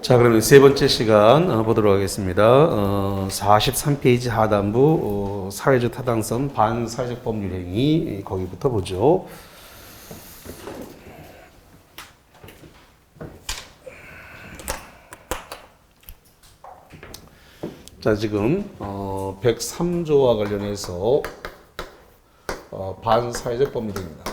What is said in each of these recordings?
자, 그러면 세 번째 시간 보도록 하겠습니다. 43페이지 하단부 사회적 타당성 반사회적 법률 행위 거기부터 보죠. 자, 지금 103조와 관련해서 반사회적 법률입니다.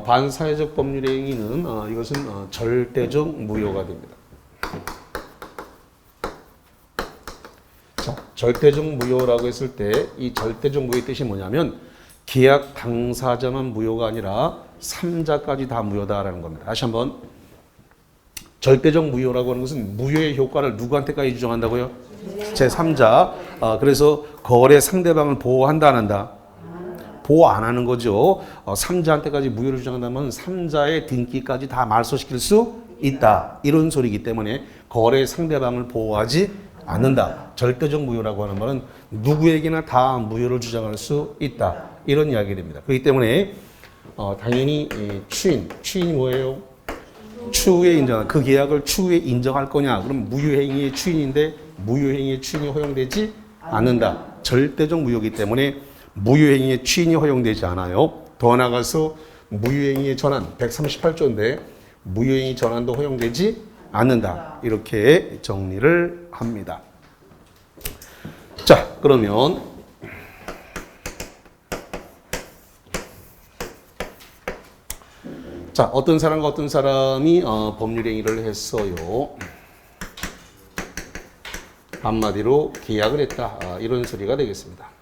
반사회적 법률의 행위는 이것은 절대적 무효가 됩니다. 자, 절대적 무효라고 했을 때 이 절대적 무효의 뜻이 뭐냐면 계약 당사자만 무효가 아니라 3자까지 다 무효다라는 겁니다. 다시 한번 절대적 무효라고 하는 것은 무효의 효과를 누구한테까지 주장한다고요? 제3자. 그래서 거래 상대방을 보호한다 안 한다? 보호 안 하는 거죠. 3자한테까지 무효를 주장한다면 3자의 등기까지 다 말소시킬 수 있다. 이런 소리이기 때문에 거래 상대방을 보호하지 않는다. 절대적 무효라고 하는 말은 누구에게나 다 무효를 주장할 수 있다. 이런 이야기 됩니다. 그렇기 때문에 당연히 추인이 뭐예요? 추후에 인정한 그 계약을 추후에 인정할 거냐? 그럼 무효행위의 추인인데 무효행위의 추인이 허용되지 않는다. 절대적 무효이기 때문에 무효행위의 추인이 허용되지 않아요. 더 나아가서 무효행위의 전환 138조인데 무효행위 전환도 허용되지 않는다. 이렇게 정리를 합니다. 자, 그러면 자, 어떤 사람과 어떤 사람이 법률행위를 했어요. 한마디로 계약을 했다. 이런 소리가 되겠습니다.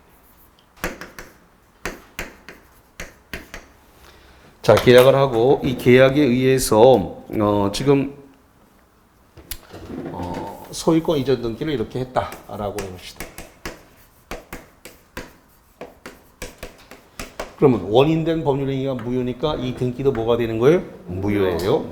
자, 계약을 하고 이 계약에 의해서 지금 소유권 이전 등기를 이렇게 했다라고 해봅시다. 그러면 원인된 법률행위가 무효니까 이 등기도 뭐가 되는 거예요? 무효예요.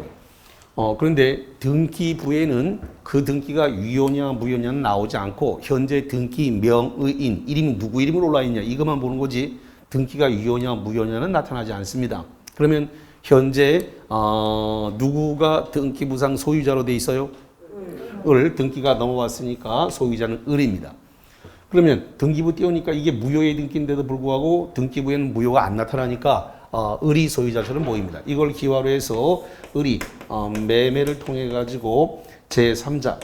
그런데 등기부에는 그 등기가 유효냐 무효냐는 나오지 않고 현재 등기 명의인 이름이 누구 이름으로 올라 있냐 이것만 보는 거지 등기가 유효냐 무효냐는 나타나지 않습니다. 그러면 현재 누구가 등기부상 소유자로 돼 있어요? 을. 등기가 넘어왔으니까 소유자는 을입니다. 그러면 등기부 띄우니까 이게 무효의 등기인데도 불구하고 등기부에는 무효가 안 나타나니까 을이 소유자처럼 보입니다. 이걸 기화로 해서 을이 매매를 통해 가지고 제3자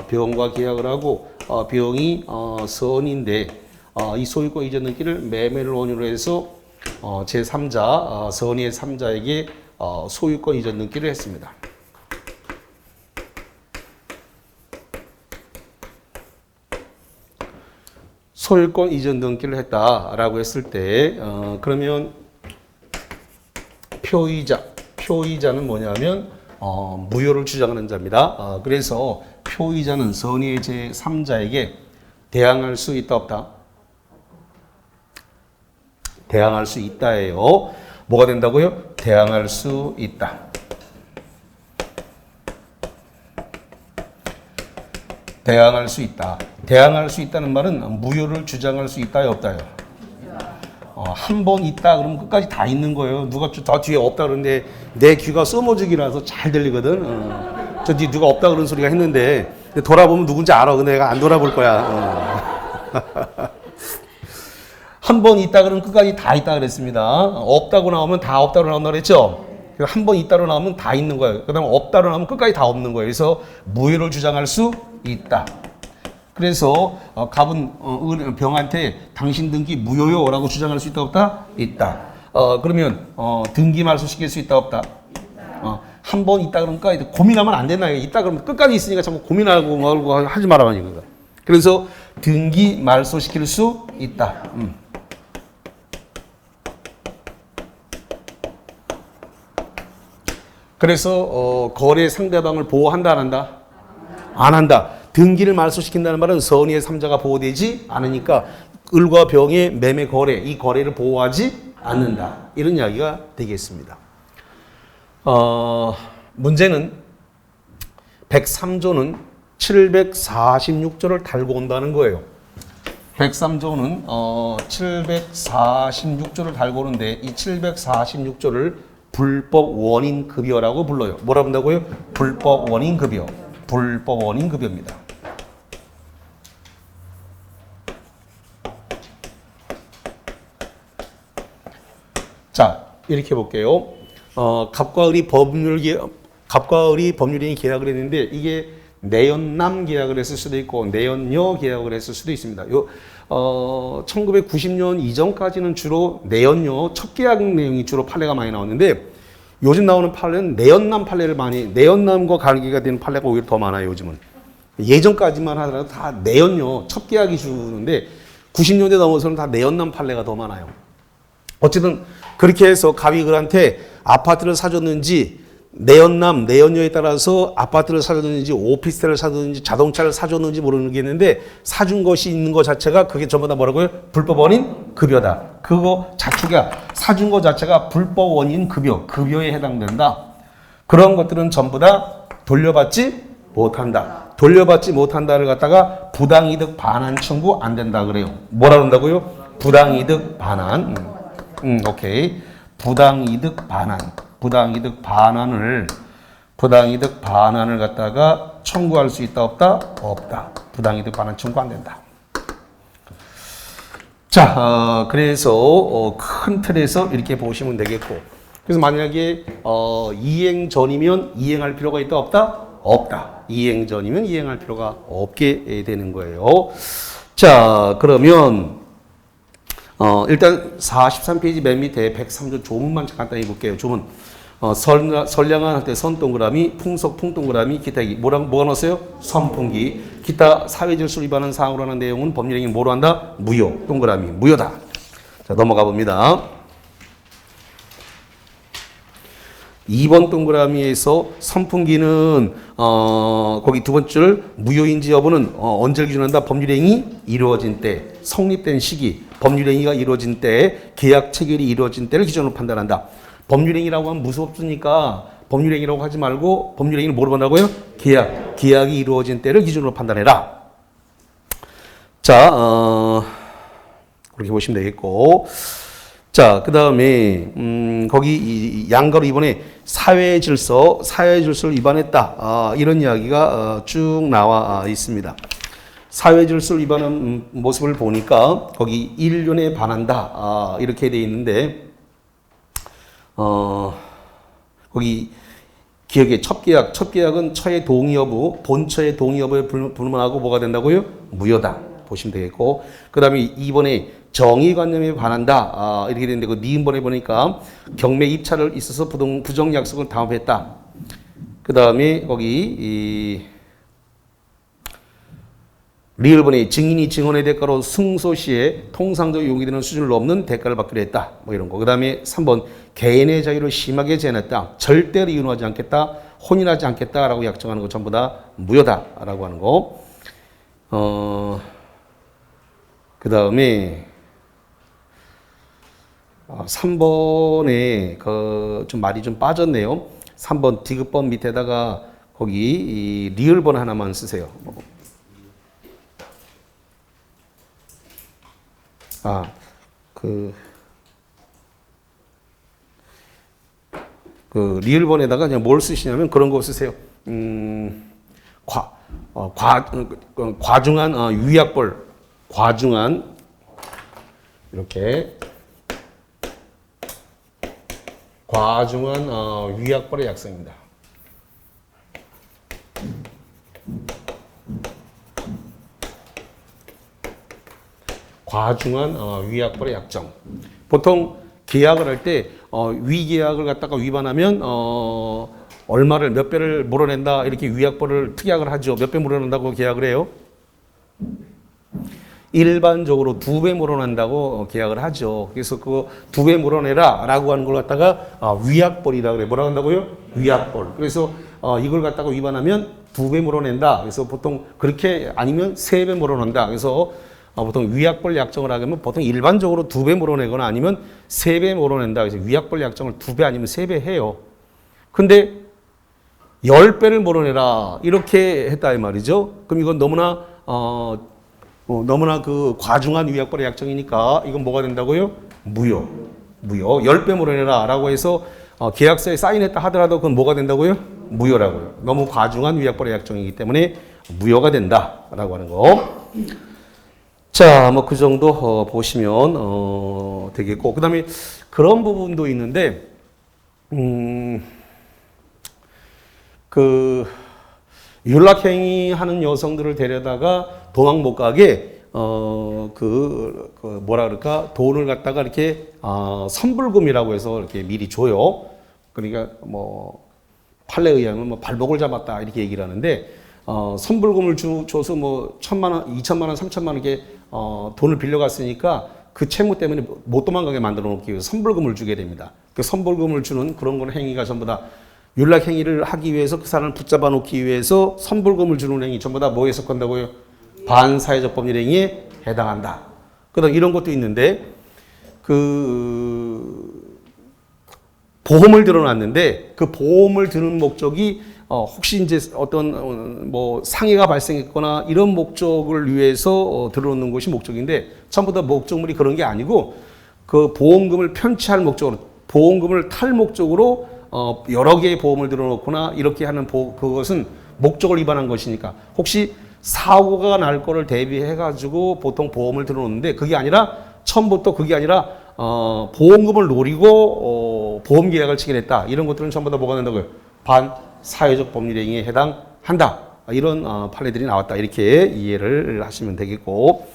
병과 계약을 하고 병이 선인데 이 소유권 이전 등기를 매매를 원인으로 해서 제3자 선의의 3자에게 소유권 이전 등기를 했습니다. 소유권 이전 등기를 했다라고 했을 때 그러면 표의자는 뭐냐면 무효를 주장하는 자입니다. 그래서 표의자는 선의의 제3자에게 대항할 수 있다 없다? 대항할 수 있다예요. 뭐가 된다고요? 대항할 수 있다. 대항할 수 있다. 대항할 수 있다는 말은 무효를 주장할 수 있다요, 없다요? 한 번 있다 그러면 끝까지 다 있는 거예요. 누가 더 뒤에 없다 그러는데 내 귀가 써머지기라서 잘 들리거든. 저 뒤에 누가 없다 그런 소리가 했는데 돌아보면 누군지 알아. 근데 내가 안 돌아볼 거야. 한 번 있다 그러면 끝까지 다 있다 그랬습니다. 없다고 나오면 다 없다고 나온다 그랬죠? 한 번 있다로 나오면 다 있는 거예요. 그 다음에 없다로 나오면 끝까지 다 없는 거예요. 그래서 무효를 주장할 수 있다. 그래서 갑은 병한테 당신 등기 무효요 라고 주장할 수 있다 없다? 있다. 그러면 등기 말소시킬 수 있다 없다? 한 번 있다 그러면 끝까지 고민하면 안 된다. 있다 그러면 끝까지 있으니까 자꾸 고민하고 말고 하지 말아라 이거다. 그래서 등기 말소시킬 수 있다. 그래서 거래 상대방을 보호한다 안 한다? 안 한다. 등기를 말소시킨다는 말은 선의의 3자가 보호되지 않으니까 을과 병의 매매 거래, 이 거래를 보호하지 않는다. 이런 이야기가 되겠습니다. 문제는 103조는 746조를 달고 온다는 거예요. 103조는 746조를 달고 오는데 이 746조를 불법 원인 급여라고 불러요. 뭐라 부른다고요? 불법 원인 급여. 불법 원인 급여입니다. 자, 이렇게 볼게요. 갑과 을이 법률행위 계약을 했는데 이게 내연남 계약을 했을 수도 있고 내연녀 계약을 했을 수도 있습니다. 1990년 이전까지는 주로 내연녀 첫 계약 내용이 주로 판례가 많이 나왔는데 요즘 나오는 판례는 내연남 판례를 내연남과 관계가 되는 판례가 오히려 더 많아요. 요즘은. 예전까지만 하더라도 다 내연녀 첫 계약이 주는데 90년대 넘어서는 다 내연남 판례가 더 많아요. 어쨌든 그렇게 해서 갑이글한테 아파트를 사줬는지 내연남, 내연녀에 따라서 아파트를 사줬는지 오피스텔을 사줬는지 자동차를 사줬는지 모르겠는데 사준 것이 있는 것 자체가 그게 전부 다 뭐라고요? 불법 원인 급여다. 그거 자체가 사준 것 자체가 불법 원인 급여에 해당된다. 그런 것들은 전부 다 돌려받지 못한다. 돌려받지 못한다를 갖다가 부당이득 반환 청구 안 된다 그래요. 뭐라 그런다고요? 부당이득 반환. 오케이. 부당이득 반환을 갖다가 청구할 수 있다 없다? 없다. 부당이득 반환 청구 안 된다. 자, 그래서 큰 틀에서 이렇게 보시면 되겠고. 그래서 만약에 이행 전이면 이행할 필요가 있다 없다? 없다. 이행 전이면 이행할 필요가 없게 되는 거예요. 자, 그러면 일단 43페이지 맨 밑에 103조 조문만 간단히 볼게요. 조문. 선량한 한테 선 동그라미, 풍속 풍 동그라미, 기타 뭐가 넣었어요? 선풍기. 기타 사회질서를 위반한 사항으로 하는 내용은 법률행위 뭐로 한다? 무효. 동그라미. 무효다. 자, 넘어가 봅니다. 2번 동그라미에서 선풍기는 거기 두 번째 줄 무효인지 여부는 언제 기준한다? 법률행위 이루어진 때, 성립된 시기, 법률행위가 이루어진 때, 계약 체결이 이루어진 때를 기준으로 판단한다. 법률행위라고 하면 무섭으니까 법률행위라고 하지 말고 법률행위를 뭐로 본다고요? 계약이 이루어진 때를 기준으로 판단해라. 자, 그렇게 보시면 되겠고. 자, 그 다음에, 거기 이 양가로 이번에 사회질서를 위반했다. 이런 이야기가 쭉 나와 있습니다. 사회질서를 위반한 모습을 보니까 거기 인륜에 반한다. 이렇게 돼 있는데, 거기 기억에 첫 계약은 처의 동의 여부, 본처의 동의 여부에 불문하고 뭐가 된다고요? 무효다. 보시면 되겠고. 그 다음에 이번에 정의관념에 반한다. 이렇게 되는데, 그 니은번에 보니까 경매 입찰을 있어서 부정 약속을 담합했다. 그 다음에 거기, 리을번에 증인이 증언의 대가로 승소 시에 통상적으로 용이되는 수준을 넘는 대가를 받기로 했다. 뭐 이런 거. 그 다음에 3번, 개인의 자유를 심하게 제한했다. 절대로 이혼하지 않겠다. 혼인하지 않겠다라고 약정하는 거 전부 다 무효다라고 하는 거. 그 다음에 3번에 좀 말이 좀 빠졌네요. 3번 디귿번 밑에다가 거기 이 리을번 하나만 쓰세요. 그 리을번에다가 그냥 뭘 쓰시냐면 그런 거 쓰세요. 과중한 위약벌, 과중한 이렇게 과중한 위약벌의 약성입니다. 과중한 위약벌의 약정. 보통 계약을 할 때 위계약을 갖다가 위반하면 얼마를 몇 배를 물어낸다 이렇게 위약벌을 특약을 하죠. 몇 배 물어낸다고 계약을 해요? 일반적으로 2배 물어낸다고 계약을 하죠. 그래서 그 2배 물어내라 라고 하는 걸 갖다가 위약벌이라고 그래. 뭐라고 한다고요? 위약벌. 그래서 이걸 갖다가 위반하면 2배 물어낸다. 그래서 보통 그렇게 아니면 3배 물어낸다. 그래서 보통 위약벌 약정을 하면 보통 일반적으로 2배 물어내거나 아니면 3배 물어낸다. 그래서 위약벌 약정을 2배 아니면 3배 해요. 근데 10배를 물어내라. 이렇게 했다 이 말이죠. 그럼 이건 너무나 너무나 그 과중한 위약벌의 약정이니까 이건 뭐가 된다고요? 무효. 10배 물어내라 라고 해서 계약서에 사인했다 하더라도 그건 뭐가 된다고요? 무효라고요. 너무 과중한 위약벌의 약정이기 때문에 무효가 된다라고 하는 거. 자, 뭐 그 정도 보시면 되겠고, 그다음에 그런 부분도 있는데, 그 윤락행위 하는 여성들을 데려다가 도망 못 가게 뭐라 그럴까, 돈을 갖다가 이렇게 선불금이라고 해서 이렇게 미리 줘요. 그러니까 뭐 판례에 의하면 뭐 발목을 잡았다 이렇게 얘기를 하는데, 선불금을 줘서 뭐 1,000만 원, 2,000만 원, 3,000만 원 이렇게 돈을 빌려갔으니까 그 채무 때문에 못 도망가게 만들어 놓기 위해서 선불금을 주게 됩니다. 그 선불금을 주는 그런 건 행위가 전부 다 윤락 행위를 하기 위해서 그 사람을 붙잡아 놓기 위해서 선불금을 주는 행위 전부 다 뭐에 속한다고요? 반사회적 법률 행위에 해당한다. 그다음 이런 것도 있는데, 그 보험을 들어놨는데 그 보험을 드는 목적이 혹시 이제 어떤 뭐 상해가 발생했거나 이런 목적을 위해서 들어놓는 것이 목적인데, 전부 다 목적물이 그런 게 아니고 그 보험금을 편취할 목적으로, 보험금을 탈 목적으로 여러 개의 보험을 들어놓거나 이렇게 하는 그것은 목적을 위반한 것이니까, 혹시 사고가 날 거를 대비해 가지고 보통 보험을 들어놓는데 그게 아니라 처음부터 그게 아니라 보험금을 노리고 보험 계약을 체결했다. 이런 것들은 전부 다 뭐가 된다고요? 반사회적 법률 행위에 해당한다. 이런 판례들이 나왔다. 이렇게 이해를 하시면 되겠고,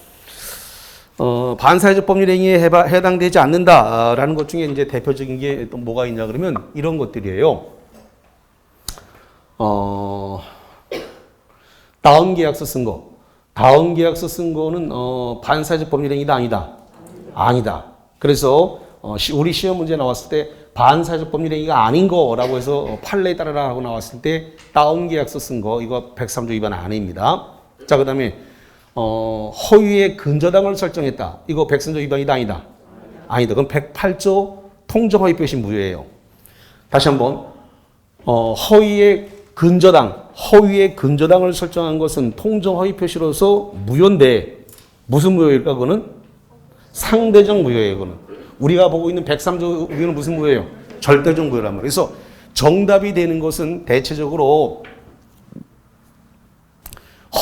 반사회적 법률 행위에 해당되지 않는다라는 것 중에 이제 대표적인 게 또 뭐가 있냐 그러면 이런 것들이에요. 다운 계약서 쓴 거. 다운 계약서 쓴 거는 반사회적 법률 행위다 아니다? 아니다. 그래서 우리 시험 문제 나왔을 때 반사회적 법률 행위가 아닌 거라고 해서 판례에 따라라 하고 나왔을 때 다운 계약서 쓴 거, 이거 103조 위반 아닙니다. 자, 그다음에 허위의 근저당을 설정했다. 이거 103조 위반이다 아니다? 아니다. 그럼 108조 통정허위 표시 무효예요. 다시 한번 허위의 근저당을 설정한 것은 통정허위 표시로서 무효인데 무슨 무효일까? 그거는 상대적 무효예요. 그거는 우리가 보고 있는 103조 무효는 무슨 무효예요? 절대적 무효란 말이에요. 그래서 정답이 되는 것은 대체적으로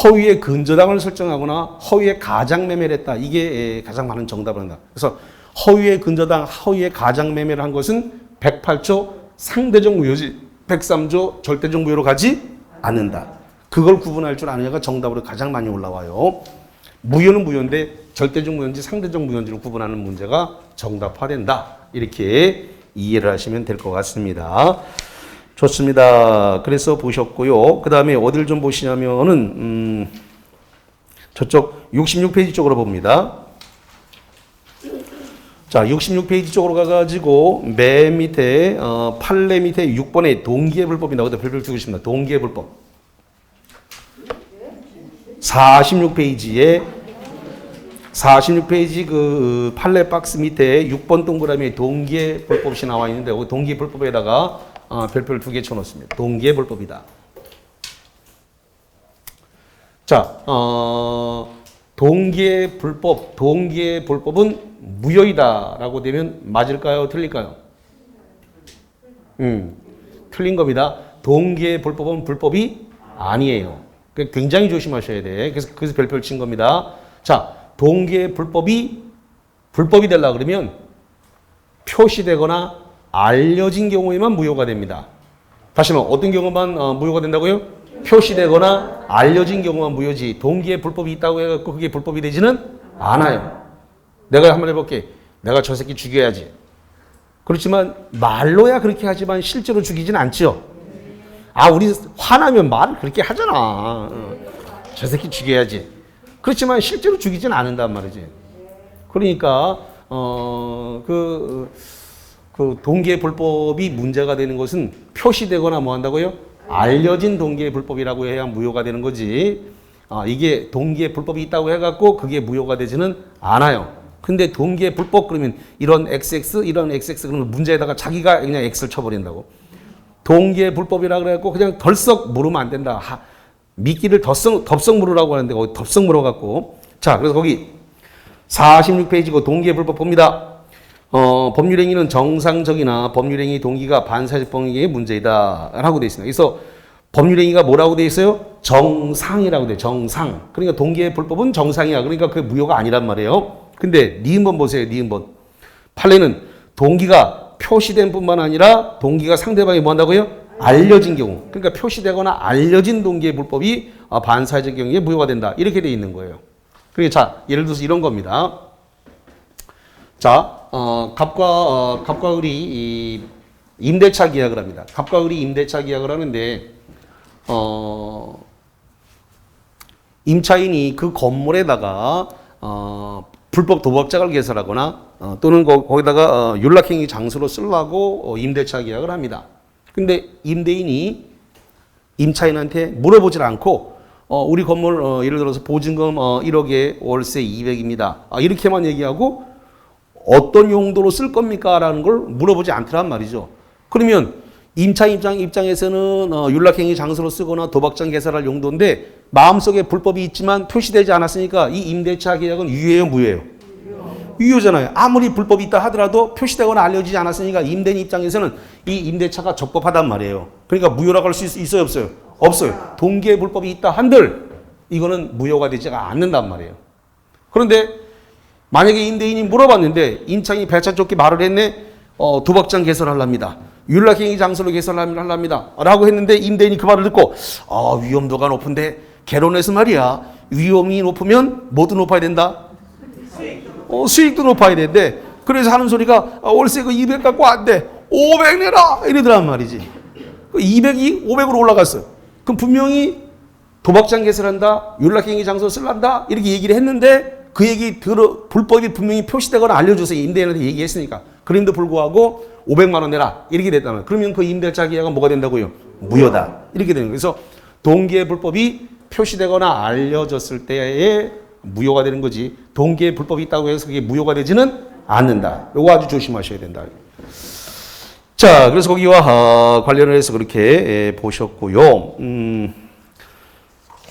허위의 근저당을 설정하거나 허위의 가장매매를 했다. 이게 가장 많은 정답을 한다. 그래서 허위의 근저당, 허위의 가장매매를 한 것은 108조 상대적 무효지 103조 절대적 무효로 가지 않는다. 그걸 구분할 줄 아느냐가 정답으로 가장 많이 올라와요. 무효는 무효인데 절대적 무효인지 상대적 무효인지를 구분하는 문제가 정답화된다. 이렇게 이해를 하시면 될 것 같습니다. 좋습니다. 그래서 보셨고요. 그 다음에 어딜 좀 보시냐면은 저쪽 66페이지 쪽으로 봅니다. 자, 66페이지 쪽으로 가가지고 맨 밑에 판례 밑에 6번에 동기의 불법이 나오다. 별별 두고 싶습니다. 동기의 불법. 46페이지에 46페이지 그 판례 박스 밑에 6번 동그라미에 동기의 불법이 나와 있는데, 여기 동기의 불법에다가 별표를 2개 쳐놓습니다. 동기의 불법이다. 자, 동기의 불법은 무효이다라고 되면 맞을까요? 틀릴까요? 틀린 겁니다. 동기의 불법은 불법이 아니에요. 굉장히 조심하셔야 돼. 그래서 별표를 친 겁니다. 자, 동기의 불법이 되려고 그러면 표시되거나 알려진 경우에만 무효가 됩니다. 다시 한번 어떤 경우만 무효가 된다고요? 표시되거나 알려진 경우만 무효지, 동기의 불법이 있다고 해갖고 그게 불법이 되지는 않아요. 내가 한번 해볼게. 내가 저 새끼 죽여야지. 그렇지만 말로야 그렇게 하지만 실제로 죽이진 않죠. 우리 화나면 말을 그렇게 하잖아. 저 새끼 죽여야지. 그렇지만 실제로 죽이진 않는단 말이지. 그러니까 그 동기의 불법이 문제가 되는 것은 표시되거나 뭐 한다고요? 알려진 동기의 불법이라고 해야 무효가 되는 거지. 이게 동기의 불법이 있다고 해갖고 그게 무효가 되지는 않아요. 근데 동기의 불법 그러면 이런 XX 그러면 문제에다가 자기가 그냥 X를 쳐버린다고. 동기의 불법이라 그래갖고 그냥 덜썩 물으면 안 된다. 미끼를 덥석 물으라고 하는데 거기 덥석 물어갖고 자, 그래서 거기 46페이지고 동기의 불법 봅니다. 법률행위는 정상적이나 법률행위 동기가 반사적 범위의 문제이다 라고 되어 있습니다. 그래서 법률행위가 뭐라고 되어 있어요? 정상이라고 돼요. 정상. 그러니까 동기의 불법은 정상이야. 그러니까 그게 무효가 아니란 말이에요. 근데 니은번 보세요. 니은번. 판례는 동기가 표시된 뿐만 아니라 동기가 상대방이 뭐 한다고요? 알려진 경우. 그러니까 표시되거나 알려진 동기의 불법이 반사적 경우에 무효가 된다. 이렇게 되어 있는 거예요. 그러니까 자, 예를 들어서 이런 겁니다. 자, 갑과 을이 이 임대차 계약을 합니다. 갑과 을이 임대차 계약을 하는데, 임차인이 그 건물에다가, 불법 도박장을 개설하거나, 또는 거기다가 윤락행위 장소로 쓰려고 임대차 계약을 합니다. 근데 임대인이 임차인한테 물어보질 않고, 우리 건물, 예를 들어서 보증금 1억에 월세 200입니다. 이렇게만 얘기하고, 어떤 용도로 쓸 겁니까? 라는 걸 물어보지 않더란 말이죠. 그러면 임차인 입장에서는 윤락행위 장소로 쓰거나 도박장 개설할 용도인데 마음속에 불법이 있지만 표시되지 않았으니까 이 임대차 계약은 유효예요, 무효예요? 유효잖아요. 아무리 불법이 있다 하더라도 표시되거나 알려지지 않았으니까 임대인 입장에서는 이 임대차가 적법하단 말이에요. 그러니까 무효라고 할 수 있어요, 없어요? 없어요. 동기의 불법이 있다 한들 이거는 무효가 되지가 않는단 말이에요. 그런데 만약에 임대인이 물어봤는데 임차인이 배차좋게 말을 했네. 도박장 개설하랍니다. 윤락행위 장소로 개설하랍니다. 라고 했는데 임대인이 그 말을 듣고 위험도가 높은데 개론에서 말이야. 위험이 높으면 뭐도 높아야 된다? 수익도 높아야 되는데 그래서 하는 소리가 월세 그 200 갖고 안 돼. 500 내라! 이러더란 말이지. 200이 500으로 올라갔어요. 그럼 분명히 도박장 개설한다. 윤락행위 장소 쓸란다. 이렇게 얘기를 했는데 그 얘기 불법이 분명히 표시되거나 알려줘서 임대인한테 얘기했으니까. 그럼에도 불구하고 500만 원 내라. 이렇게 됐다면. 그러면 그 임대차 계약은 뭐가 된다고요? 무효다. 이렇게 되는 거예요. 그래서 동기의 불법이 표시되거나 알려졌을 때에 무효가 되는 거지. 동기의 불법이 있다고 해서 그게 무효가 되지는 않는다. 이거 아주 조심하셔야 된다. 자, 그래서 거기와 관련을 해서 그렇게 보셨고요.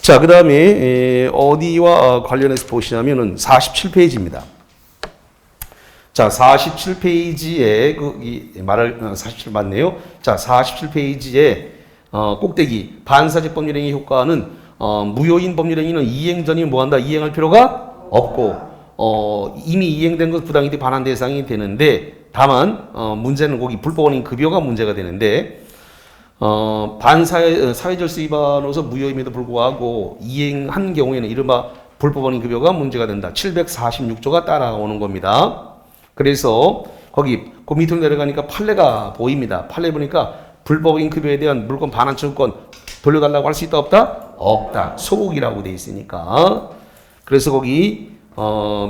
자, 그 다음에 어디와 관련해서 보시냐면은 47페이지입니다. 자, 47페이지에 말을 47 맞네요. 자, 47페이지에 꼭대기 반사적 법률행위 효과는 무효인 법률행위는 이행 전이 뭐한다? 이행할 필요가 없고 이미 이행된 것 부당이득 반환 대상이 되는데 다만 문제는 거기 불법원인 급여가 문제가 되는데 사회절수 위반으로서 무효임에도 불구하고 이행한 경우에는 이른바 불법원인 급여가 문제가 된다. 746조가 따라오는 겁니다. 그래서 거기 그 밑으로 내려가니까 판례가 보입니다. 판례 보니까 불법인 급여에 대한 물권 반환 청구권 돌려달라고 할 수 있다 없다? 없다. 소극이라고 돼 있으니까. 그래서 거기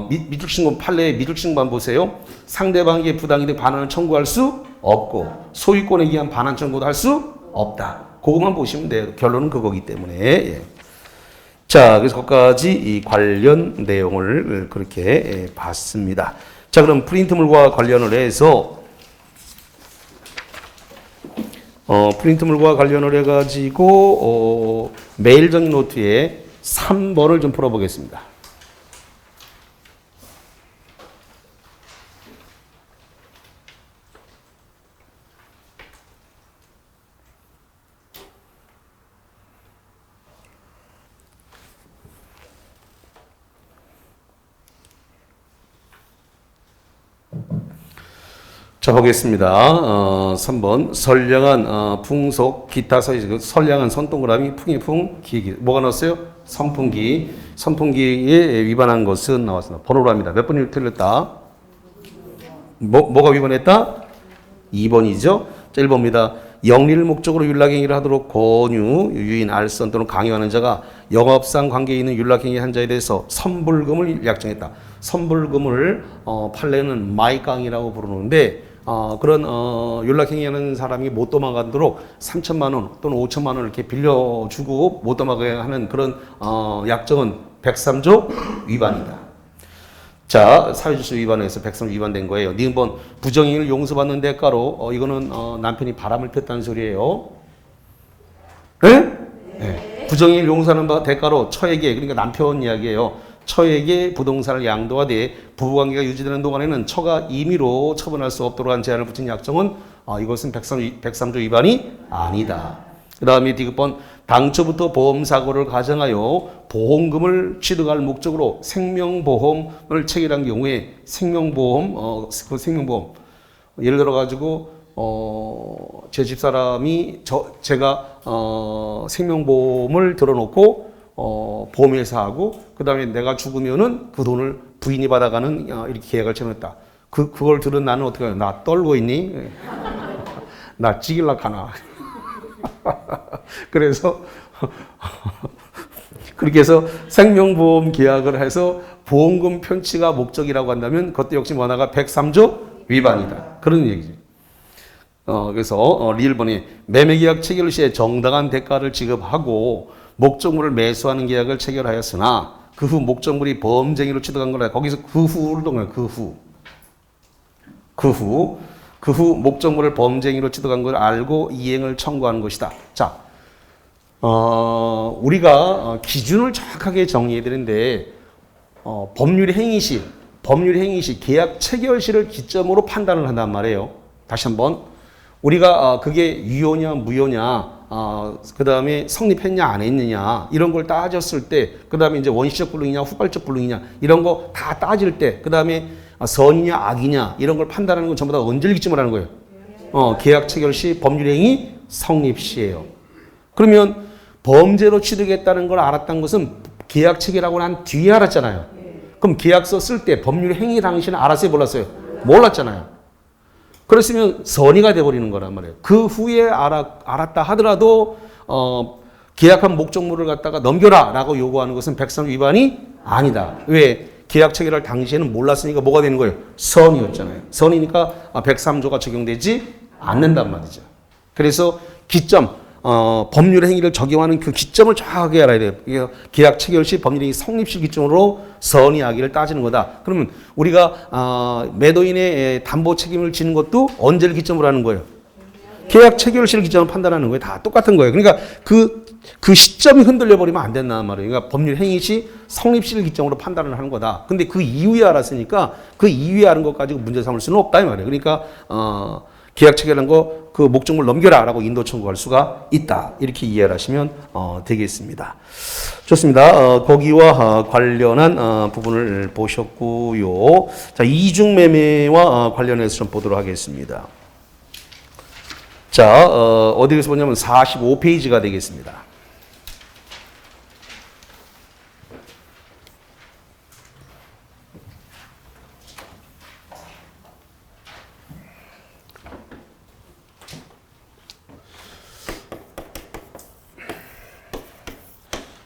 미줄신고 판례 미줄신고만 보세요. 상대방에게 부당이득 반환을 청구할 수 없고 소유권에 의한 반환 청구도 할 수 없다. 그것만 보시면 돼요. 결론은 그거기 때문에. 예. 자, 그래서 거기까지 이 관련 내용을 그렇게 봤습니다. 자, 그럼 프린트물과 관련을 해서 프린트물과 관련을 해가지고 메일 정리 노트에 3번을 좀 풀어보겠습니다. 자, 보겠습니다. 3번. 선량한 풍속, 기타 서식, 선량한 선동그라미, 풍의 풍, 기기. 뭐가 나왔어요? 선풍기. 선풍기에 위반한 것은 나왔습니다. 번호로 합니다. 몇 번이 틀렸다? 뭐가 위반했다? 2번이죠. 자, 1번입니다. 영리를 목적으로 윤락행위를 하도록 권유, 유인, 알선 또는 강요하는 자가 영업상 관계에 있는 윤락행위 한 자에 대해서 선불금을 약정했다. 선불금을 판례는 마이깡이라고 부르는데 그런 윤락행위하는 사람이 못 도망가도록 3천만 원 또는 5천만 원을 이렇게 빌려주고 못 도망가게 하는 그런 약정은 103조 위반이다. 자, 사회질서 위반에서 103조 위반된 거예요. 니은번 부정행위를 용서받는 대가로 이거는 남편이 바람을 폈다는 소리예요. 네? 네. 부정행위를 용서하는 대가로 처에게 그러니까 남편 이야기예요. 처에게 부동산을 양도하되 부부관계가 유지되는 동안에는 처가 임의로 처분할 수 없도록 한 제한을 붙인 약정은 이것은 103조 위반이 아니다. 그 다음에 디귿번 당초부터 보험사고를 가정하여 보험금을 취득할 목적으로 생명보험을 체결한 경우에 생명보험 예를 들어 가지고 제 집사람이 제가 생명보험을 들어놓고 보험회사하고 그 다음에 내가 죽으면은 그 돈을 부인이 받아가는 이렇게 계약을 체결했다. 그걸 들은 나는 어떻게 하냐? 나 떨고 있니? 나 찌길라 가나? 그래서 그렇게 해서 생명보험 계약을 해서 보험금 편취가 목적이라고 한다면 그것도 역시 뭐나가 103조 위반이다. 그런 얘기지. 그래서 리을번이 매매계약 체결 시에 정당한 대가를 지급하고 목적물을 매수하는 계약을 체결하였으나 그 후 목적물이 범죄행위로 취득한 거라. 거기서 그 후를 동안 그 후 목적물을 범죄행위로 취득한 걸 알고 이행을 청구하는 것이다. 자, 우리가 기준을 정확하게 정리해야 되는데 법률 행위 시 계약 체결 시를 기점으로 판단을 한단 말이에요. 다시 한번 우리가 그게 유효냐 무효냐 그 다음에 성립했냐 안 했느냐 이런 걸 따졌을 때 그 다음에 이제 원시적 불능이냐 후발적 불능이냐 이런 거 다 따질 때 그 다음에 선이냐 악이냐 이런 걸 판단하는 건 전부 다 언제 기점을 하는 거예요? 계약 체결 시 법률행위 성립 시예요. 그러면 범죄로 취득했다는 걸 알았다는 것은 계약 체결하고 난 뒤에 알았잖아요. 그럼 계약서 쓸 때 법률행위 당시는 알았어요 몰랐어요? 몰랐잖아요. 그랬으면 선의가 돼버리는 거란 말이에요. 그 후에 알았다 하더라도 계약한 목적물을 갖다가 넘겨라 라고 요구하는 것은 103 위반이 아니다. 왜? 계약 체결할 당시에는 몰랐으니까 뭐가 되는 거예요? 선이었잖아요. 선이니까 103조가 적용되지 않는단 말이죠. 그래서 기점, 법률 행위를 적용하는 그 기점을 정확하게 알아야 돼요. 계약 체결 시 법률 행위 성립 시 기준으로 선의 악의를 따지는 거다. 그러면 우리가 매도인의 담보 책임을 지는 것도 언제를 기점으로 하는 거예요? 계약 체결 시를 기점으로 판단하는 거예요. 다 똑같은 거예요. 그러니까 그 시점이 흔들려 버리면 안 된다는 말이에요. 그러니까 법률 행위 시 성립 시를 기점으로 판단을 하는 거다. 근데 그 이후에 알았으니까 그 이후에 아는 것 가지고 문제 삼을 수는 없다 이 말이에요. 그러니까 계약 체결한 거 그 목적물 넘겨라라고 인도 청구할 수가 있다. 이렇게 이해를 하시면 되겠습니다. 좋습니다. 거기와 관련한 부분을 보셨고요. 자, 이중매매와 관련해서 좀 보도록 하겠습니다. 자, 어디에서 보냐면 45페이지가 되겠습니다.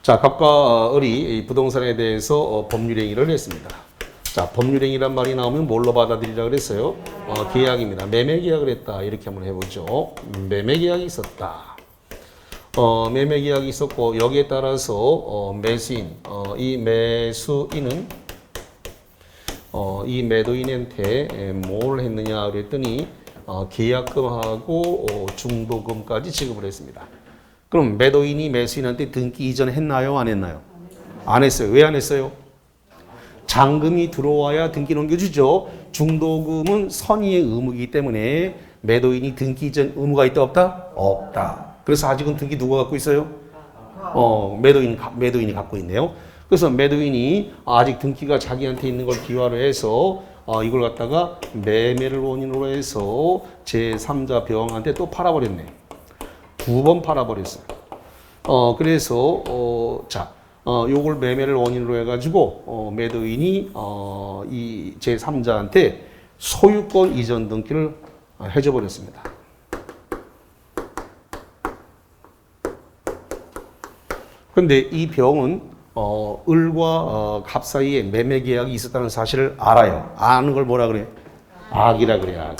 자, 각과 을이 부동산에 대해서 법률행위를 했습니다. 자, 법률행위란 말이 나오면 뭘로 받아들이라 그랬어요? 계약입니다. 매매계약을 했다. 이렇게 한번 해보죠. 매매계약이 있었다. 매매계약이 있었고 여기에 따라서 매수인, 이 매수인은 이 매도인한테 뭘 했느냐 그랬더니 계약금하고 중도금까지 지급을 했습니다. 그럼 매도인이 매수인한테 등기 이전 했나요? 안 했나요? 안 했어요. 왜 안 했어요? 잔금이 들어와야 등기 넘겨주죠. 중도금은 선의의 의무이기 때문에 매도인이 등기 이전 의무가 있다 없다? 없다. 그래서 아직은 등기 누가 갖고 있어요? 매도인이 갖고 있네요. 그래서 매도인이 아직 등기가 자기한테 있는 걸 기화를 해서 이걸 갖다가 매매를 원인으로 해서 제3자 병한테 또 팔아버렸네. 2번 팔아버렸어요. 그래서 요걸 매매를 원인으로 해가지고 매도인이 이 제3자한테 소유권 이전 등기를 해줘 버렸습니다. 그런데 이 병은 을과 갑 사이에 매매 계약이 있었다는 사실을 알아요. 아는 걸 뭐라 그래? 악이라 그래요. 악.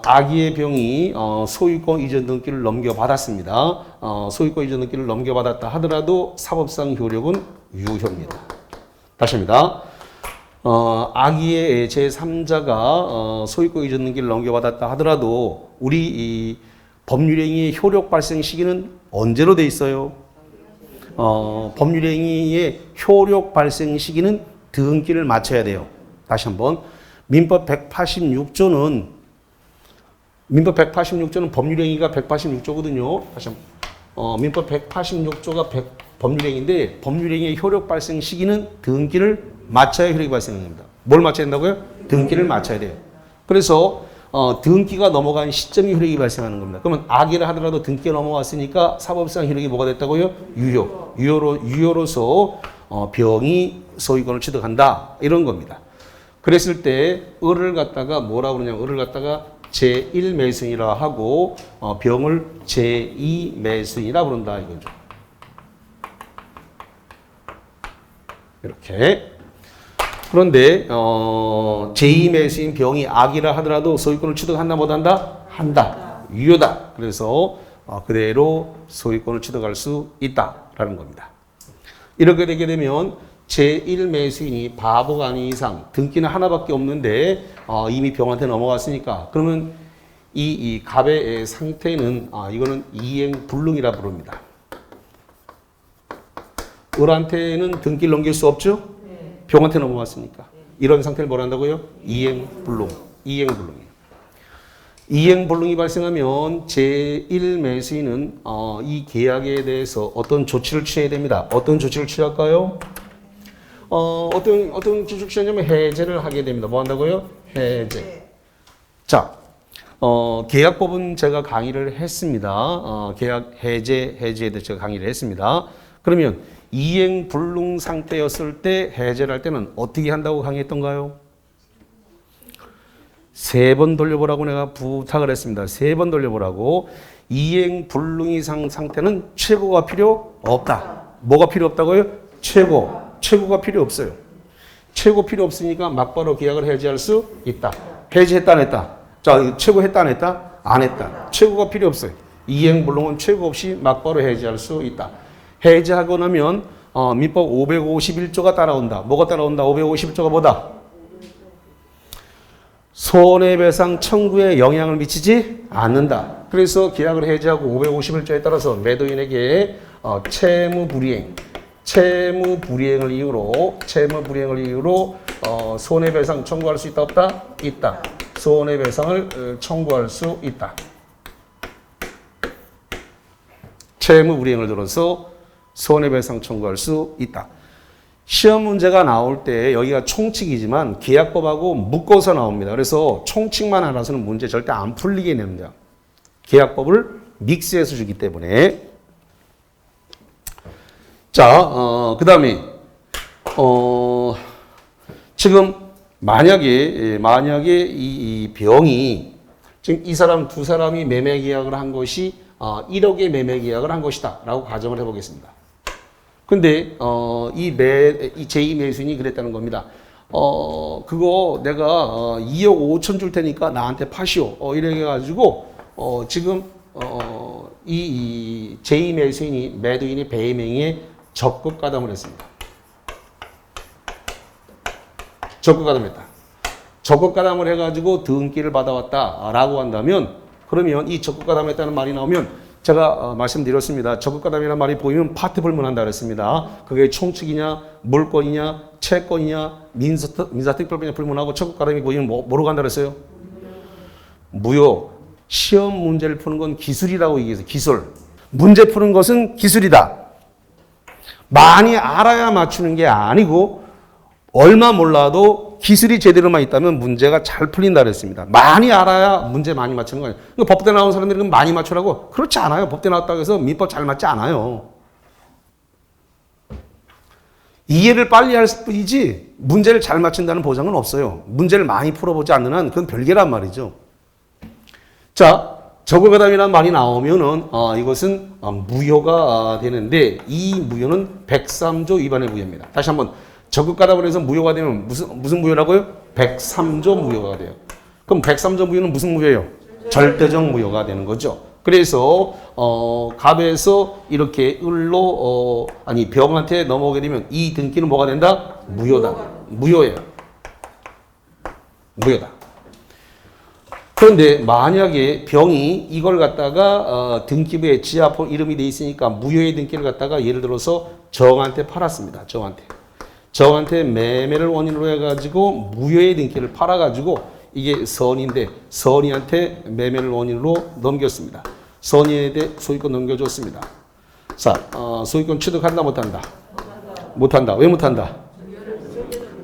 악의의 병이 소유권 이전 등기를 넘겨받았습니다. 소유권 이전 등기를 넘겨받았다 하더라도 사법상 효력은 유효입니다. 다시 합니다. 악의의 제3자가 소유권 이전 등기를 넘겨받았다 하더라도 우리 이 법률행위의 효력 발생 시기는 언제로 돼 있어요? 법률행위의 효력 발생 시기는 등기를 맞춰야 돼요. 다시 한번 민법 186조는 법률행위가 186조거든요. 다시 한번 민법 186조가 법률행위인데 법률행위의 효력 발생 시기는 등기를 맞춰야 효력이 발생합니다. 뭘 맞춰야 된다고요? 등기를 맞춰야 돼요. 그래서 등기가 넘어간 시점이 효력이 발생하는 겁니다. 그러면 악이라 하더라도 등기가 넘어왔으니까 사법상 효력이 뭐가 됐다고요? 유효로서 병이 소유권을 취득한다 이런 겁니다. 그랬을 때 을을 갖다가 뭐라고 그러냐면 을을 갖다가 제1매수인이라 하고 병을 제2매수인이라 부른다 이거죠. 이렇게. 그런데 제2매수인 병이 악이라 하더라도 소유권을 취득한다 못한다? 한다. 유효다. 그래서 그대로 소유권을 취득할 수 있다라는 겁니다. 이렇게 되게 되면 제1매수인이 바보가 아닌 이상 등기는 하나밖에 없는데 이미 병한테 넘어갔으니까 그러면 이 갑의 상태는 이거는 이행불능이라 부릅니다. 을한테는 등기를 넘길 수 없죠? 병한테 넘어갔으니까. 이런 상태를 뭐라 한다고요? 이행불능이에요. 이행불능이 발생하면 제1매수인은 이 계약에 대해서 어떤 조치를 취해야 됩니다. 어떤 조치를 취할까요? 어떤 조치를 취하냐면 해제를 하게 됩니다. 뭐 한다고요? 해제. 자, 계약법은 제가 강의를 했습니다. 계약 해제에 대해서 제가 강의를 했습니다. 그러면 이행불능 상태였을 때 해제를 할 때는 어떻게 한다고 강의했던가요? 3번 돌려보라고 내가 부탁을 했습니다. 3번 돌려보라고. 이행불능이 상태는 최고가 필요 없다. 뭐가 필요 없다고요? 최고가 필요 없어요. 최고 필요 없으니까 막바로 계약을 해제할 수 있다. 해제했다 안 했다? 자, 최고 했다 안 했다? 안 했다. 최고가 필요 없어요. 이행불능은 최고 없이 막바로 해제할 수 있다. 해제하고 나면 민법 551조가 따라온다. 뭐가 따라온다? 551조가 뭐다? 손해배상 청구에 영향을 미치지 않는다. 그래서 계약을 해제하고 551조에 따라서 매도인에게 채무불이행을 이유로 손해배상 청구할 수 있다 없다? 있다. 손해배상을 청구할 수 있다. 채무불이행을 들어서 손해배상 청구할 수 있다. 시험 문제가 나올 때 여기가 총칙이지만 계약법하고 묶어서 나옵니다. 그래서 총칙만 알아서는 문제 절대 안 풀리게 됩니다. 계약법을 믹스해서 주기 때문에. 자, 그 다음에 지금 만약에 이 병이 지금 이 사람 두 사람이 매매 계약을 한 것이 1억의 매매 계약을 한 것이다 라고 가정을 해보겠습니다. 근데 이 제2매수인이 그랬다는 겁니다. 그거 내가 2억 5천 줄 테니까 나한테 파시오. 이래 가지고 지금 이 제2매수인이 매도인이 배임행위에 적극 가담을 했습니다. 적극 가담했다. 적극 가담을 해가지고 등기를 받아왔다라고 한다면 그러면 이 적극 가담했다는 말이 나오면 제가 말씀드렸습니다. 적극 가담이라는 말이 보이면 파트 불문한다 그랬습니다. 그게 총칙이냐, 물권이냐, 채권이냐, 민사특별법이냐 불문하고 적극 가담이 보이면 뭐로 간다 그랬어요? 무효. 시험 문제를 푸는 건 기술이라고 얘기해서 기술. 문제 푸는 것은 기술이다. 많이 알아야 맞추는 게 아니고 얼마 몰라도 기술이 제대로만 있다면 문제가 잘 풀린다 그랬습니다. 많이 알아야 문제 많이 맞추는 거예요. 법대 나온 사람들이 많이 맞추라고? 그렇지 않아요. 법대 나왔다고 해서 민법 잘 맞지 않아요. 이해를 빨리 할 뿐이지 문제를 잘 맞춘다는 보장은 없어요. 문제를 많이 풀어보지 않는 한 그건 별개란 말이죠. 자, 적극가담이라는 말이 나오면은 이것은 무효가 되는데 이 무효는 103조 위반의 무효입니다. 다시 한번 적극가담을 해서 무효가 되면 무슨 무효라고요? 103조 무효가 돼요. 그럼 103조 무효는 무슨 무효예요? 절대적 무효가 되는 거죠. 그래서 갑에서 이렇게 을로 병한테 넘어오게 되면 이 등기는 뭐가 된다? 무효다. 무효예요. 무효다. 그런데 만약에 병이 이걸 갖다가 등기부에 지하포 이름이 돼 있으니까 무효의 등기를 갖다가 예를 들어서 정한테 팔았습니다. 정한테 매매를 원인으로 해가지고 무효의 등기를 팔아가지고 이게 선인데 선이한테 매매를 원인으로 넘겼습니다. 선이한테 소유권 넘겨줬습니다. 자, 소유권 취득한다 못한다? 못한다. 왜 못한다?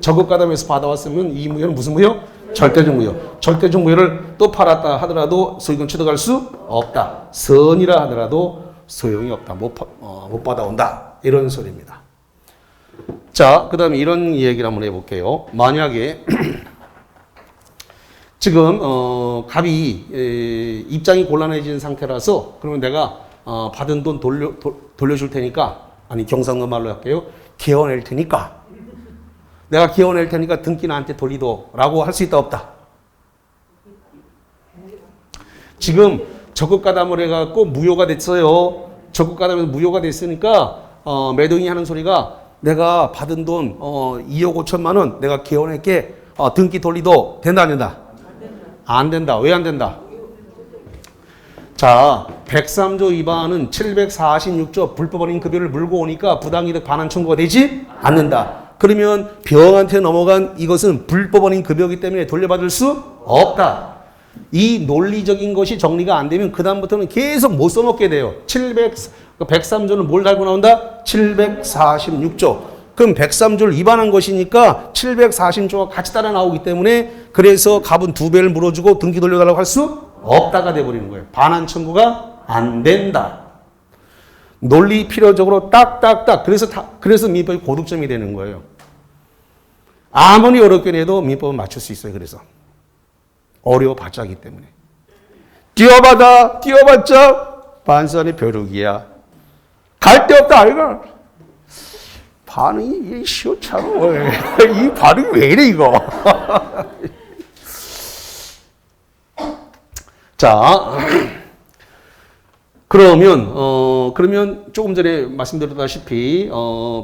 저급가담에서 받아왔으면 이 무효는 무슨 무효? 절대적 무효. 절대적 무효를 또 팔았다 하더라도 소유권 취득할 수 없다. 선이라 하더라도 소용이 없다. 못 받아온다. 이런 소리입니다. 자, 그 다음에 이런 얘기를 한번 해볼게요. 만약에 지금 갑이 입장이 곤란해진 상태라서 그러면 내가 받은 돈 돌려줄 테니까, 아니 경상도 말로 할게요. 개원할 테니까, 내가 개원할 테니까 등기 나한테 돌리도라고 할 수 있다 없다? 지금 적극가담을 해갖고 무효가 됐어요. 적극가담에서 무효가 됐으니까 매도인이 하는 소리가 내가 받은 돈 2억 5천만 원 내가 개원할게, 등기 돌리도 된다 안 된다? 안 된다. 왜 안 된다? 자, 103조 위반은 746조 불법원인 급여를 물고 오니까 부당이득 반환 청구가 되지 않는다. 그러면 병한테 넘어간 이것은 불법원인 급여이기 때문에 돌려받을 수 없다. 이 논리적인 것이 정리가 안 되면 그 다음부터는 계속 못 써먹게 돼요. 103조는 뭘 달고 나온다? 746조. 그럼 103조를 위반한 것이니까 740조가 같이 따라 나오기 때문에 그래서 갑은 2배를 물어주고 등기 돌려달라고 할 수 없다가 돼버리는 거예요. 반환 청구가 안 된다. 논리 필요적으로 딱딱딱. 그래서 민법이 고득점이 되는 거예요. 아무리 어렵게 내도 민법은 맞출 수 있어요. 그래서 어려워봤자 하기 때문에. 뛰어봤자 반산의 벼룩이야. 갈 데 없다 아이가. 반응이 시원찮아. 이 반응이 왜 이래 이거. 자, 그러면 조금 전에 말씀드렸다시피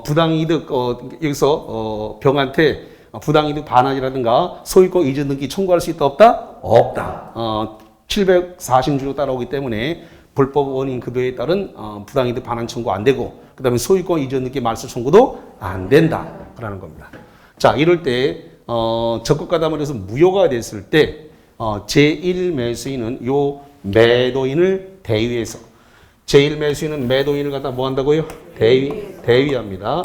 부당이득 여기서 병한테 부당이득 반환이라든가 소유권 이전 등기 청구할 수 있다 없다? 없다. 740조로 따라오기 때문에 불법 원인 급여에 따른 부당이득 반환 청구 안 되고, 그 다음에 소유권 이전 등기 말소 청구도 안 된다라는 겁니다. 자, 이럴 때 적극가담을 해서 무효가 됐을 때 제1매수인은 요 매도인을 대위해서, 제1매수인은 매도인을 갖다 뭐 한다고요? 대위합니다.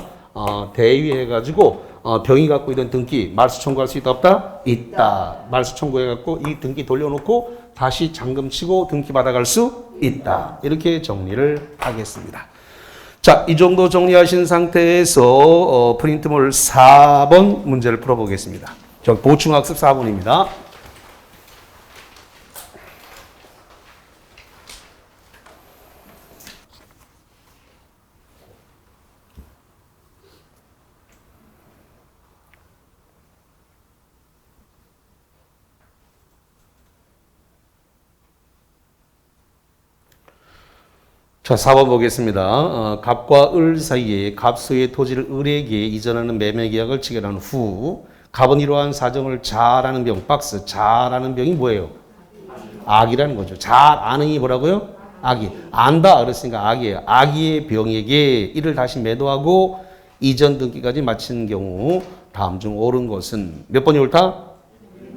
대위해가지고 병이 갖고 있던 등기 말소 청구할 수 있다 없다? 있다. 말소 청구해갖고 이 등기 돌려놓고 다시 잔금 치고 등기 받아갈 수 있다. 이렇게 정리를 하겠습니다. 자, 이 정도 정리하신 상태에서 프린트물 4번 문제를 풀어보겠습니다. 보충학습 4번입니다. 자, 4번 보겠습니다. 갑과 을 사이에 갑소의 토지를 을에게 이전하는 매매계약을 체결한 후 갑은 이러한 사정을 잘 아는 병, 박스, 잘 아는 병이 뭐예요? 악이라는 거죠. 잘 아는 이 뭐라고요? 악이. 안다 그랬으니까 악이에요. 악이의 병에게 이를 다시 매도하고 이전 등기까지 마친 경우 다음 중 옳은 것은 몇 번이 옳다?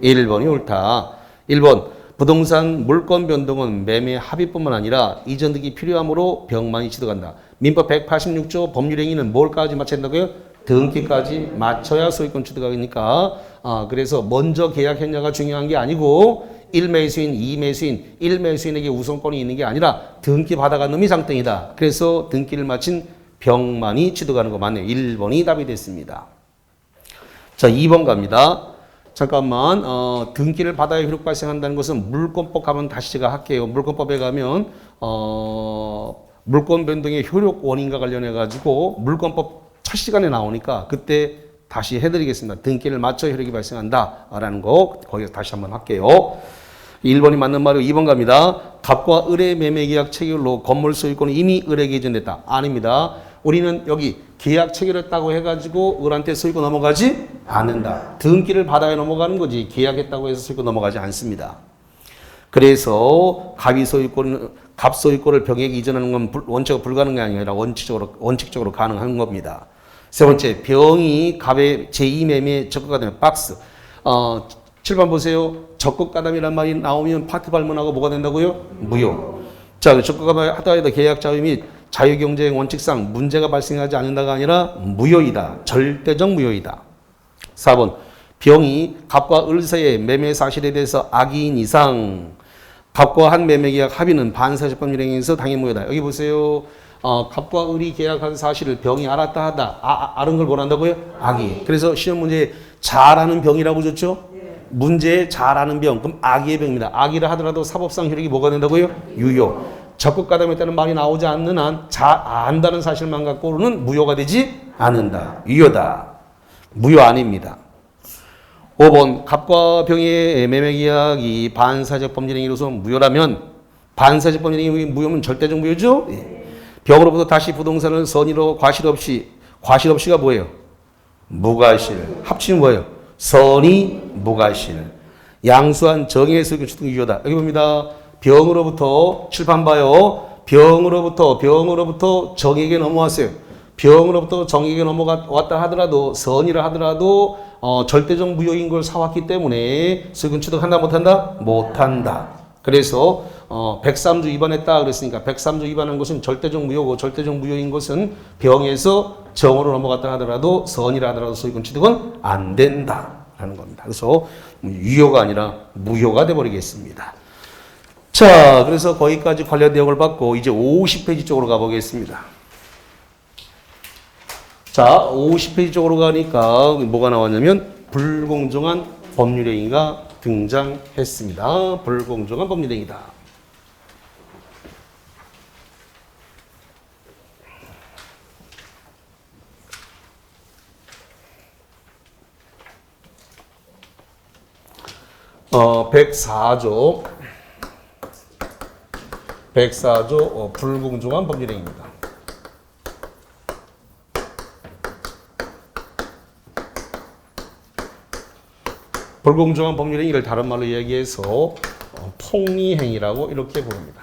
1번이 옳다. 1번. 부동산 물권 변동은 매매 합의뿐만 아니라 이전 등기 필요하므로 병만이 취득한다. 민법 186조 법률행위는 뭘까지 마쳐야 된다고요? 등기까지 맞춰야 소유권 취득하니까 그래서 먼저 계약했냐가 중요한 게 아니고 1매수인, 2매수인, 1매수인에게 우선권이 있는 게 아니라 등기 받아간 놈이 장땡이다. 그래서 등기를 마친 병만이 취득하는 거 맞네요. 1번이 답이 됐습니다. 자, 2번 갑니다. 잠깐만, 등기를 받아야 효력 발생한다는 것은 물권법 가면 다시 제가 할게요. 물권법에 가면, 물권 변동의 효력 원인과 관련해가지고 물권법 첫 시간에 나오니까 그때 다시 해드리겠습니다. 등기를 맞춰 효력이 발생한다. 라는 거, 거기서 다시 한번 할게요. 1번이 맞는 말이고 2번 갑니다. 갑과 을의 매매계약 체결로 건물 소유권이 이미 을에게 이전됐다. 아닙니다. 우리는 여기 계약 체결했다고 해가지고 을한테 소유권 넘어가지 않는다. 등기를 받아야 넘어가는 거지 계약했다고 해서 소유권 넘어가지 않습니다. 그래서 갑 소유권을 병에게 이전하는 건 원칙적으로 불가능한 게 아니라 원칙적으로 가능한 겁니다. 세 번째, 병이 갑의 제2매매에 적극가 되면 박스. 7번 보세요. 적극가담이란 말이 나오면 파트 발문하고 뭐가 된다고요? 무효. 자, 적극가담 하더라도 계약 자유 및 자유경쟁 원칙상 문제가 발생하지 않는다가 아니라 무효이다. 절대적 무효이다. 4번, 병이 갑과 을 사이의 매매 사실에 대해서 악의인 이상 갑과 한 매매계약 합의는 반사적법 일행에서 당연히 무효다. 여기 보세요. 갑과 을이 계약한 사실을 병이 알았다 하다. 아는 걸 원한다고요? 악의. 그래서 시험 문제에 잘하는 병이라고 줬죠? 문제에 잘하는 병. 그럼 악의의 병입니다. 악의라 하더라도 사법상 효력이 뭐가 된다고요? 유효. 적극가담했다는 말이 나오지 않는 한 안다는 사실만 갖고는 무효가 되지 않는다. 유효다. 무효 아닙니다. 5번, 갑과 병의 매매계약이 반사적 법률행위로서 무효라면, 반사적 법률행위 무효면 절대적 무효죠? 예. 병으로부터 다시 부동산을 선의로 과실 없이가 뭐예요? 무과실. 합치면 뭐예요? 선의, 무과실. 양수한 정의의 소유권 취득 유효다. 여기 봅니다. 병으로부터, 칠판 봐요. 병으로부터 정의에게 넘어왔어요. 병으로부터 정의에게 넘어왔다 하더라도, 선의라 하더라도, 절대적 무효인 걸 사왔기 때문에 소유권 취득한다 못한다? 못한다. 그래서 103조 위반했다 그랬으니까 103조 위반한 것은 절대적 무효고 절대적 무효인 것은 병에서 정으로 넘어갔다 하더라도 선의라 하더라도 소유권 취득은 안 된다라는 겁니다. 그래서 유효가 아니라 무효가 돼버리겠습니다. 자, 그래서 거기까지 관련 내용을 받고 이제 50페이지 쪽으로 가보겠습니다. 자, 50페이지 쪽으로 가니까 뭐가 나왔냐면 불공정한 법률행위가 등장했습니다. 불공정한 법률행위다. 어, 104조 불공정한 법률행위입니다. 불공정한 법률행위를 다른 말로 이야기해서 폭리행위라고 이렇게 부릅니다.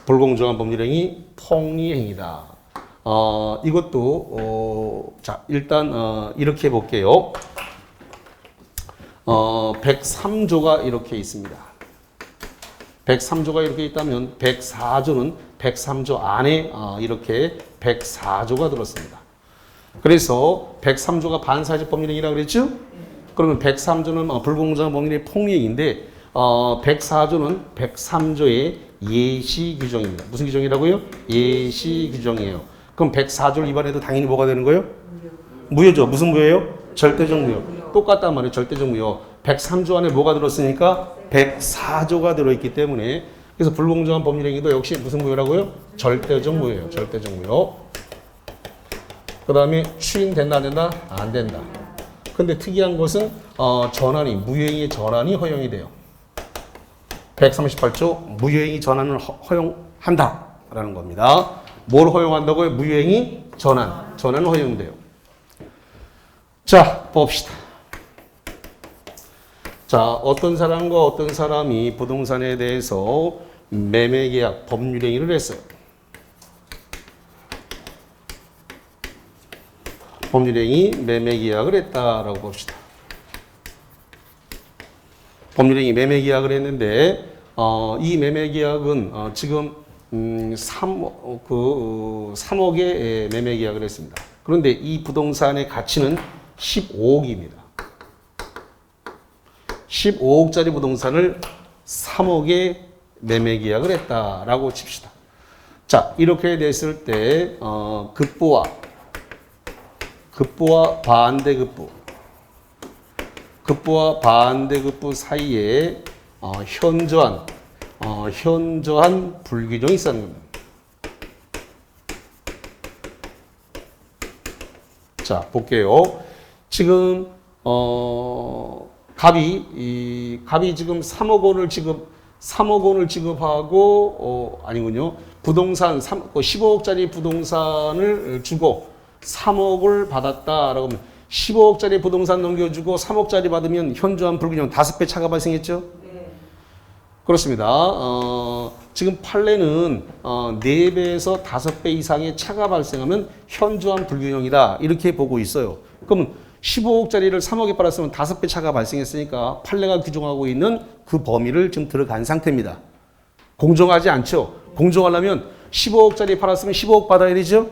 불공정한 법률행위, 폭리행위다. 이것도 자 일단 이렇게 볼게요. 103조가 이렇게 있습니다. 103조가 이렇게 있다면 104조는 103조 안에 이렇게 104조가 들었습니다. 그래서 103조가 반사적 법률행위라고 그랬죠? 그러면 103조는 불공정한 법률의 폭리행위인데 104조는 103조의 예시 규정입니다. 무슨 규정이라고요? 예시 규정이에요. 그럼 104조를 위반해도 당연히 뭐가 되는 거예요? 무효죠. 무슨 무효예요? 절대적 무효. 똑같단 말이에요. 절대적 무효. 103조 안에 뭐가 들었으니까 104조가 들어있기 때문에 그래서 불공정한 법률행위도 역시 무슨 무효라고요? 절대적 무효예요. 절대적 무효. 그 다음에 추인된다 안 된다? 안 된다. 근데 특이한 것은 무효행위 전환이 허용이 돼요. 138조 무효행위 전환을 허용한다 라는 겁니다. 뭘 허용한다고요? 무효행위 전환. 전환은 허용돼요. 자, 봅시다. 자, 어떤 사람과 어떤 사람이 부동산에 대해서 매매계약 법률행위를 했어요. 법률행위 매매계약을 했다라고 봅시다. 법률행위 매매계약을 했는데 이 매매계약은 지금 3억의 매매계약을 했습니다. 그런데 이 부동산의 가치는 15억입니다. 15억짜리 부동산을 3억에 매매계약을 했다라고 칩시다. 자, 이렇게 됐을 때 급부와 반대급부 사이에 현저한 불균형이 있었는 겁니다. 자, 볼게요. 지금 갑이 지금 3억 원을 지급하고 아니군요. 부동산 15억짜리 부동산을 주고 3억을 받았다라고 하면 15억짜리 부동산 넘겨주고 3억짜리 받으면 현저한 불균형 5배 차가 발생했죠? 네. 그렇습니다. 지금 판례는 4배에서 5배 이상의 차가 발생하면 현저한 불균형이다. 이렇게 보고 있어요. 그럼 15억짜리를 3억에 팔았으면 5배 차가 발생했으니까 판례가 규정하고 있는 그 범위를 지금 들어간 상태입니다. 공정하지 않죠? 공정하려면 15억짜리 팔았으면 15억 받아야 되죠?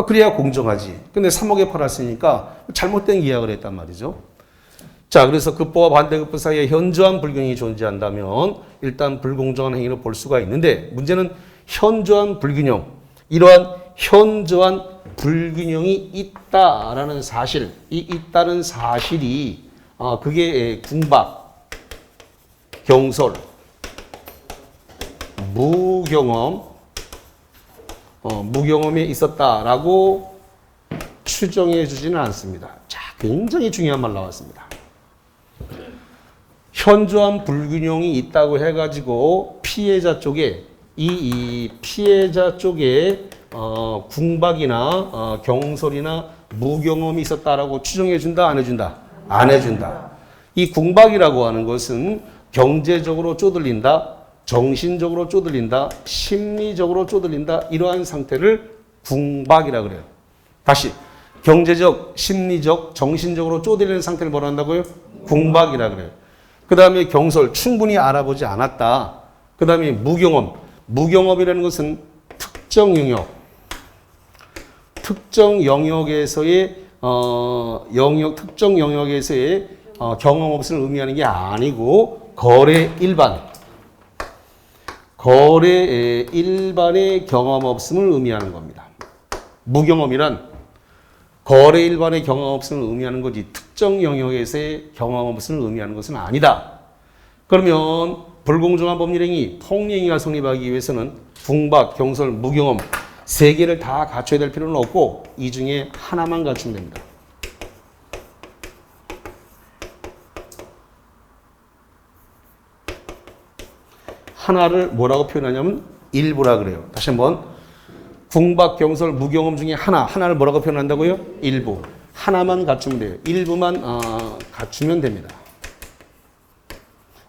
그래야 공정하지. 근데 3억에 팔았으니까 잘못된 계약을 했단 말이죠. 자, 그래서 급부와 반대급부 사이에 현저한 불균형이 존재한다면 일단 불공정한 행위로 볼 수가 있는데 문제는 현저한 불균형, 이러한 현저한 불균형이 있다라는 사실, 이 있다는 사실이 그게 궁박, 경솔, 무경험에 있었다라고 추정해 주지는 않습니다. 자, 굉장히 중요한 말 나왔습니다. 현저한 불균형이 있다고 해가지고 피해자 쪽에 이 피해자 쪽에 궁박이나 경솔이나 무경험이 있었다라고 추정해 준다, 안 해준다? 안 해준다. 이 궁박이라고 하는 것은 경제적으로 쪼들린다, 정신적으로 쪼들린다, 심리적으로 쪼들린다, 이러한 상태를 궁박이라 그래요. 다시 경제적, 심리적, 정신적으로 쪼들리는 상태를 뭐라 한다고요? 궁박이라 그래요. 그 다음에 경솔, 충분히 알아보지 않았다. 그 다음에 무경험, 무경험이라는 것은 특정 영역에서의 특정 영역에서의 경험 없음을 의미하는 게 아니고 거래 일반의 경험 없음을 의미하는 겁니다. 무경험이란 거래 일반의 경험 없음을 의미하는 거지 특정 영역에서의 경험 없음을 의미하는 것은 아니다. 그러면 불공정한 법률행위, 폭리행위가 성립하기 위해서는 궁박, 경솔, 무경험 3개를 다 갖춰야 될 필요는 없고 이 중에 하나만 갖추면 됩니다. 하나를 뭐라고 표현하냐면 일부라 그래요. 다시 한번 궁박, 경솔, 무경험 중에 하나를 뭐라고 표현한다고요? 일부. 하나만 갖추면 돼요. 일부만 갖추면 됩니다.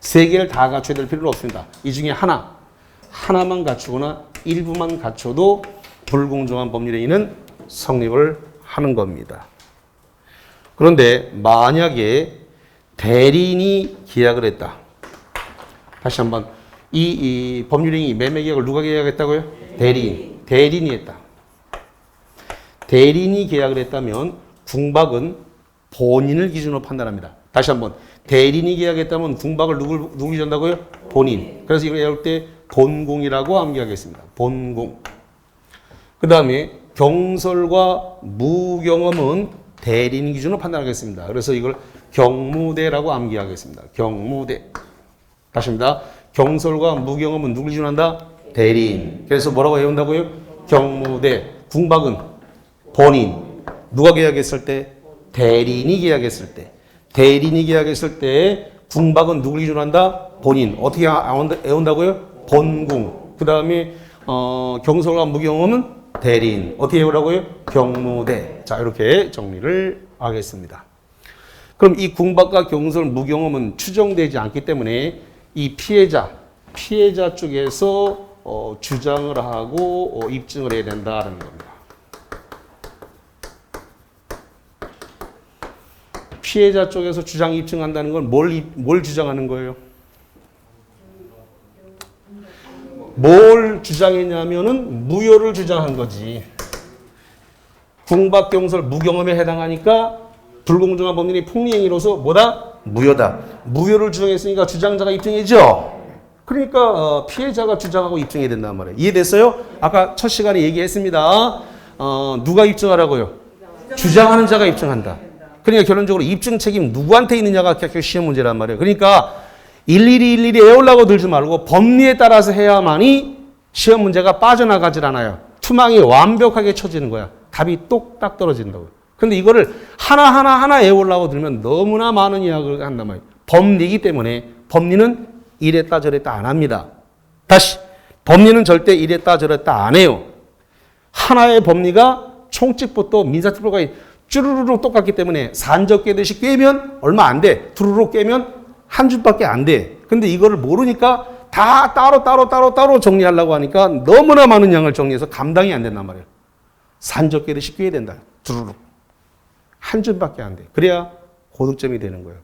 3개를 다 갖춰야 될 필요는 없습니다. 이 중에 하나만 갖추거나 일부만 갖춰도 불공정한 법률행위는 성립을 하는 겁니다. 그런데 만약에 대리인이 계약을 했다. 다시 한번 이 법률행위 매매 계약을 누가 계약했다고요? 대리인이 했다. 대리인이 계약을 했다면 궁박은 본인을 기준으로 판단합니다. 다시 한번 대리인이 계약했다면 궁박을 누구 기준한다고요? 본인. 그래서 이걸 외울 때 본궁이라고 암기하겠습니다. 본궁. 그 다음에 경솔과 무경험은 대리인 기준으로 판단하겠습니다. 그래서 이걸 경무대라고 암기하겠습니다. 경무대. 다시입니다. 경솔과 무경험은 누구 기준한다? 대리인. 그래서 뭐라고 외운다고요? 경무대. 궁박은 본인. 누가 계약했을 때? 대리인이 계약했을 때. 대리인이 계약했을 때 궁박은 누구 기준으로 한다? 본인. 어떻게 외운다고요? 본궁. 그 다음에 경솔과 무경험은 대리인. 어떻게 외우라고요? 경무대. 자, 이렇게 정리를 하겠습니다. 그럼 이 궁박과 경솔, 무경험은 추정되지 않기 때문에 이 피해자 쪽에서 주장을 하고 입증을 해야 된다는 겁니다. 피해자 쪽에서 주장 입증한다는 건 뭘 주장하는 거예요? 뭘 주장했냐면은 무효를 주장한 거지. 궁박, 경솔, 무경험에 해당하니까 불공정한 법률이 폭리행위로서 뭐다? 무효다. 무효를 주장했으니까 주장자가 입증이죠. 그러니까 피해자가 주장하고 입증해야 된단 말이에요. 이해됐어요? 아까 첫 시간에 얘기했습니다. 누가 입증하라고요? 주장하는 자가 입증한다. 그러니까 결론적으로 입증 책임 누구한테 있느냐가 결국 시험 문제란 말이에요. 그러니까 일일이 애우려고 들지 말고 법리에 따라서 해야만이 시험 문제가 빠져나가질 않아요. 투망이 완벽하게 쳐지는 거야. 답이 똑딱 떨어진다고요. 근데 이거를 하나 애우려고 들면 너무나 많은 이야기를 한단 말이에요. 법리이기 때문에 법리는 이랬다 저랬다 안 합니다. 다시 법리는 절대 이랬다 저랬다 안 해요. 하나의 법리가 총칙부터 민사특보까지 쭈루루루 똑같기 때문에 산적 깨듯이 꿰면 얼마 안 돼. 두루루 깨면 한 줄밖에 안 돼. 근데 이거를 모르니까 다 따로 정리하려고 하니까 너무나 많은 양을 정리해서 감당이 안 된단 말이에요. 산적끼리 껴야 된다. 두루룩. 한 줌밖에 안 돼. 그래야 고득점이 되는 거예요.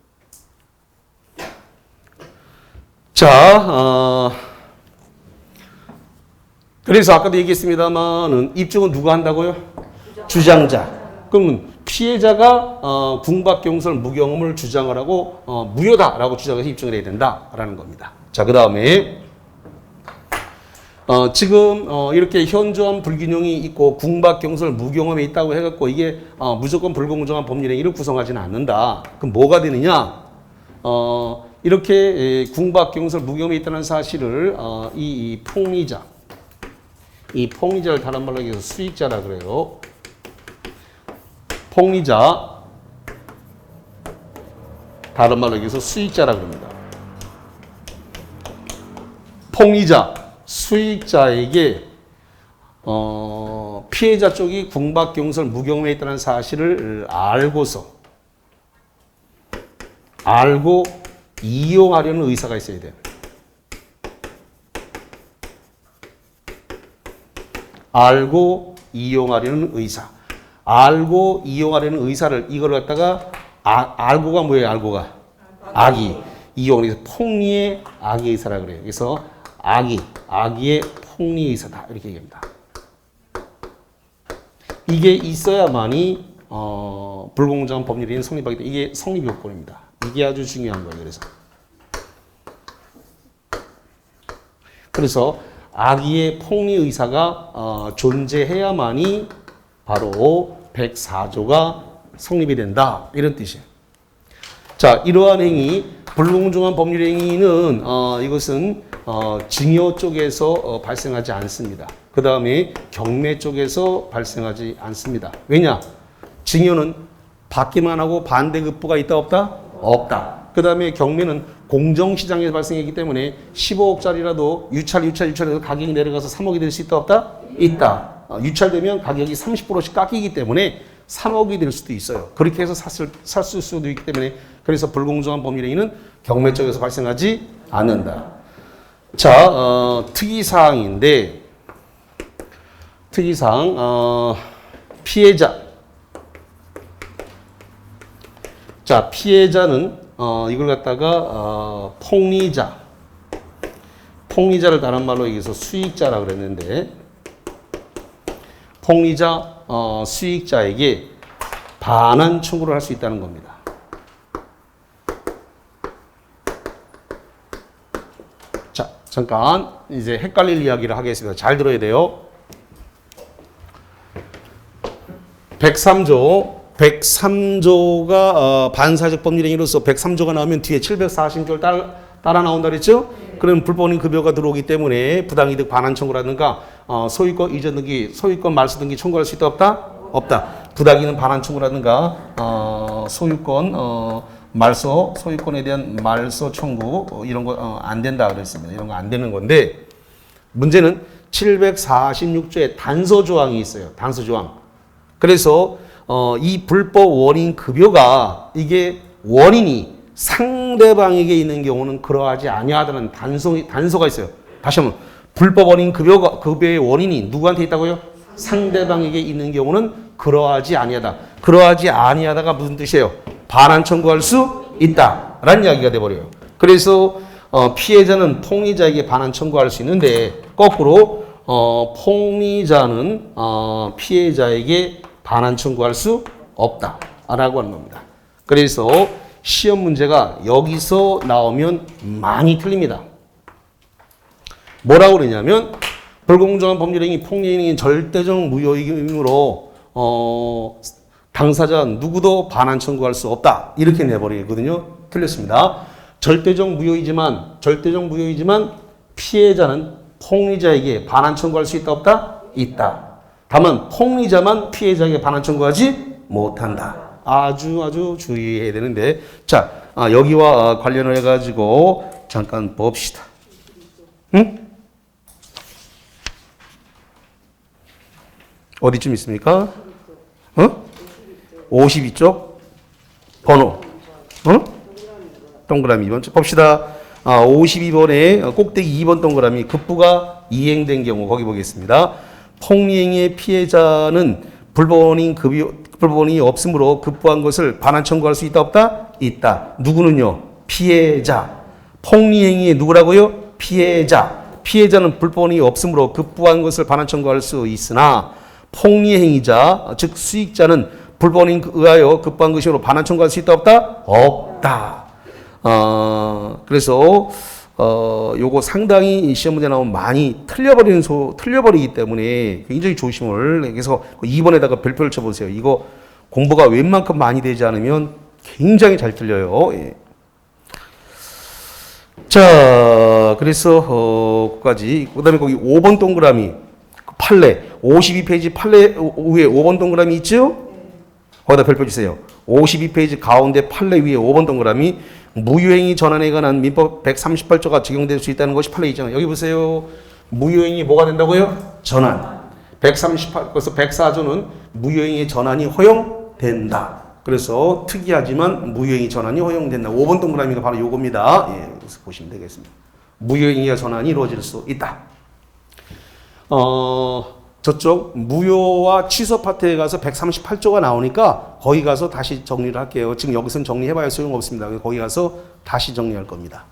자, 그래서 아까도 얘기했습니다만은 입증은 누가 한다고요? 주장자. 그러면 피해자가 궁박경설 무경험을 주장을 하고 무효다라고 주장해서 입증을 해야 된다라는 겁니다. 자, 그 다음에 지금 이렇게 현저한 불균형이 있고 궁박경설 무경험이 있다고 해갖고 이게 무조건 불공정한 법률행위를 구성하지는 않는다. 그럼 뭐가 되느냐? 이렇게 궁박경설 무경험이 있다는 사실을 이 폭리자, 이 폭리자를 다른 말로 얘기해서 수익자라 그래요. 폭리자, 다른 말로 얘기해서 수익자라 그럽니다. 폭리자, 수익자에게 피해자 쪽이 궁박경설 무경험에 있다는 사실을 알고 이용하려는 의사가 있어야 돼요. 알고 이용하려는 의사. 알고 이용하려는 의사를 이걸 갖다가 알고가 뭐예요? 알고가 악의 이용해서 폭리의 악의 의사라 그래요. 그래서 악의의 폭리의 의사다 이렇게 얘기합니다. 이게 있어야만이 불공정한 법률이 성립하기 때문에 이게 성립 요건입니다. 이게 아주 중요한 거예요. 그래서 악의의 폭리 의사가 존재해야만이 바로 104조가 성립이 된다. 이런 뜻이에요. 자, 이러한 행위, 불공정한 법률 행위는 이것은 징여 쪽에서 발생하지 않습니다. 그 다음에 경매 쪽에서 발생하지 않습니다. 왜냐? 징여는 받기만 하고 반대급부가 있다 없다? 없다. 그 다음에 경매는 공정시장에서 발생했기 때문에 15억짜리라도 유찰해서 가격이 내려가서 3억이 될 수 있다 없다? 있다. 유찰되면 가격이 30%씩 깎이기 때문에 3억이 될 수도 있어요. 그렇게 해서 샀을 수도 있기 때문에 그래서 불공정한 법률행위는 경매 쪽에서 발생하지 않는다. 자, 특이사항인데 특이사항 피해자. 자, 피해자는 이걸 갖다가 폭리자를 다른 말로 얘기해서 수익자라 그랬는데 폭리자 수익자에게 반환 청구를 할 수 있다는 겁니다. 자, 잠깐 이제 헷갈릴 이야기를 하겠습니다. 잘 들어야 돼요. 103조가 반사적 법률행위로서 103조가 나오면 뒤에 740조를 따라 나온다 그랬죠? 그럼 불법인 급여가 들어오기 때문에 부당이득 반환 청구라든가 소유권 이전 등기, 소유권 말소 등기 청구할 수 있다 없다? 없다. 부당이득 반환 청구라든가 소유권 소유권에 대한 말소 청구 이런 거 안 된다 그랬습니다. 이런 거 안 되는 건데 문제는 746조에 단서 조항이 있어요. 단서 조항. 그래서 이 불법 원인 급여가 이게 원인이 상대방에게 있는 경우는 그러하지 아니하다는 단서가 있어요. 다시 한번 불법 원인 급여의 원인이 누구한테 있다고요? 상대방에게 있는 경우는 그러하지 아니하다. 그러하지 아니하다가 무슨 뜻이에요? 반환 청구할 수 있다라는 이야기가 돼버려요. 그래서 피해자는 폭리자에게 반환 청구할 수 있는데 거꾸로 폭리자는 피해자에게 반환 청구할 수 없다라고 하는 겁니다. 그래서 시험 문제가 여기서 나오면 많이 틀립니다. 뭐라고 그러냐면 불공정한 법률행위, 폭리행위 절대적 무효이므로 당사자 누구도 반환 청구할 수 없다. 이렇게 내버리거든요. 틀렸습니다. 절대적 무효이지만 피해자는 폭리자에게 반환 청구할 수 있다 없다? 있다. 다만 폭리자만 피해자에게 반환 청구하지 못한다. 아주 주의해야 되는데 자 여기와 관련을 해가지고 잠깐 봅시다. 응? 어디쯤 있습니까? 52쪽 번호. 동그라미 2번 봅시다. 52번에 꼭대기 2번 동그라미 급부가 이행된 경우 거기 보겠습니다. 폭리행위의 피해자는 불법원이 없으므로 급부한 것을 반환 청구할 수 있다 없다? 있다. 누구는요? 피해자. 폭리행위의 누구라고요? 피해자. 피해자는 불법원이 없으므로 급부한 것을 반환 청구할 수 있으나 폭리행위자 즉 수익자는 불법원에 의하여 급부한 것으로 반환 청구할 수 있다 없다? 없다. 그래서 요거 상당히 시험 문제 나오면 많이 틀려버리기 때문에 굉장히 조심을 해서 2번에다가 별표를 쳐보세요. 이거 공부가 웬만큼 많이 되지 않으면 굉장히 잘 틀려요. 예. 자, 그래서 거기까지. 그다음에 거기 5번 동그라미 판례 52페이지 판례 위에 5번 동그라미 있죠? 거기다 별표 주세요. 52페이지 가운데 판례 위에 5번 동그라미 무효행위 전환에 관한 민법 138조가 적용될 수 있다는 것이 판례 있잖아요. 여기 보세요. 무효행위 뭐가 된다고요? 전환. 138, 그래서 104조는 무효행위 전환이 허용된다. 그래서 특이하지만 무효행위 전환이 허용된다. 5번 동그라미가 바로 요겁니다. 예, 그래서 보시면 되겠습니다. 무효행위가 전환이 이루어질 수 있다. 저쪽 무효와 취소 파트에 가서 138조가 나오니까 거기 가서 다시 정리를 할게요. 지금 여기서는 정리해봐야 소용없습니다. 거기 가서 다시 정리할 겁니다.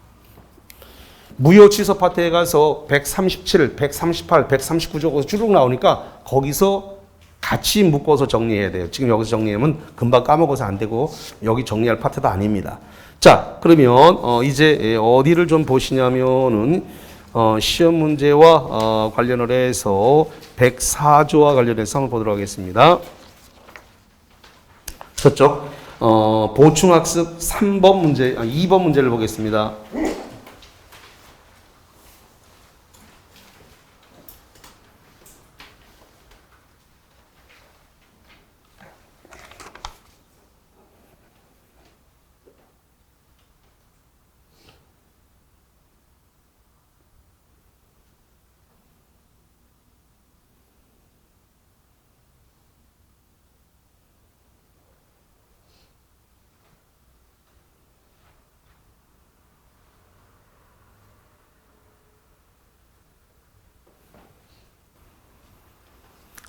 무효 취소 파트에 가서 137, 138, 139조가 쭉 나오니까 거기서 같이 묶어서 정리해야 돼요. 지금 여기서 정리하면 금방 까먹어서 안 되고 여기 정리할 파트도 아닙니다. 자, 그러면 이제 어디를 좀 보시냐면은 시험 문제와 관련을 해서 104조와 관련해서 한번 보도록 하겠습니다. 저쪽 보충학습 3번 문제, 2번 문제를 보겠습니다.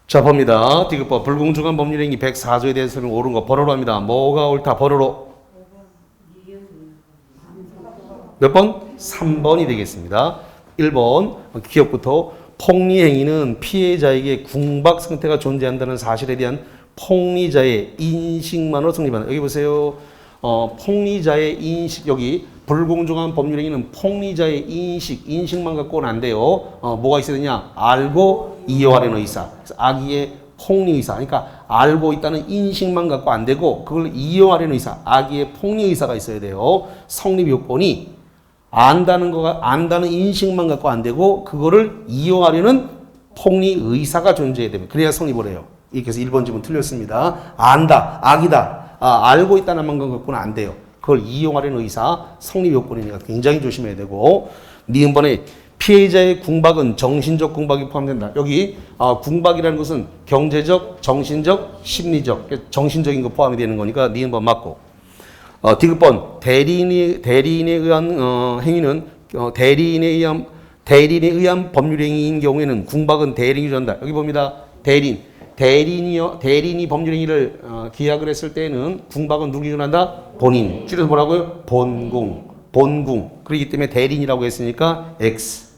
자, 봅니다. 디귿법 불공정한 법률행위 104조에 대해서는 옳은 거 번호로 합니다. 뭐가 옳다? 번호로 몇 번? 3번이 되겠습니다. 1번 기억부터 폭리행위는 피해자에게 궁박 상태가 존재한다는 사실에 대한 폭리자의 인식만으로 성립한다. 여기 보세요. 폭리자의 인식, 여기 불공정한 법률행위는 폭리자의 인식만 갖고는 안 돼요. 뭐가 있어야 되냐? 알고 이용하려는 의사. 그래서 악의의 폭리 의사. 그러니까 알고 있다는 인식만 갖고 안 되고 그걸 이용하려는 의사. 악의의 폭리 의사가 있어야 돼요. 성립 요건이 안다는 인식만 갖고 안 되고 그거를 이용하려는 폭리 의사가 존재해야 됩니다. 그래야 성립을 해요. 이렇게 해서 1번 지문 틀렸습니다. 안다, 악이다. 알고 있다는 만 갖고는 안 돼요. 그걸 이용하려는 의사, 성립 요건이니까 굉장히 조심해야 되고, 니은번에 피해자의 궁박은 정신적 궁박이 포함된다. 여기 궁박이라는 것은 경제적, 정신적, 심리적, 정신적인 거 포함이 되는 거니까 니은번 맞고. 디귿번 대리인에 의한 행위는 대리인에 의한 법률행위인 경우에는 궁박은 대리인이 전다. 여기 봅니다. 대리인이 법률행위를 기약을 했을 때는 궁박은 누구 기준한다? 본인. 줄여서 뭐라고요? 본궁. 그렇기 때문에 대리인이라고 했으니까 X.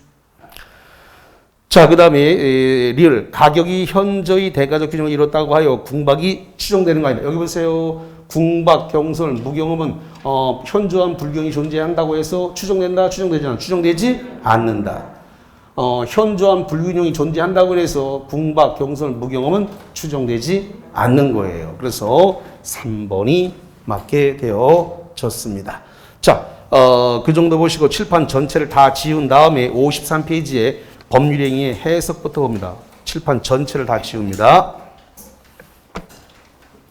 자, 그 다음에 리을. 가격이 현저히 대가적 규정을 이뤘다고 하여 궁박이 추정되는 거 아닙니까? 여기 보세요. 궁박, 경솔, 무경험은 현저한 불경이 존재한다고 해서 추정된다? 추정되지 않아? 추정되지 않는다. 현저한 불균형이 존재한다고 해서 궁박, 경솔, 무경험은 추정되지 않는 거예요. 그래서 3번이 맞게 되어졌습니다. 자, 그 정도 보시고 칠판 전체를 다 지운 다음에 53페이지에 법률행위의 해석부터 봅니다. 칠판 전체를 다 지웁니다.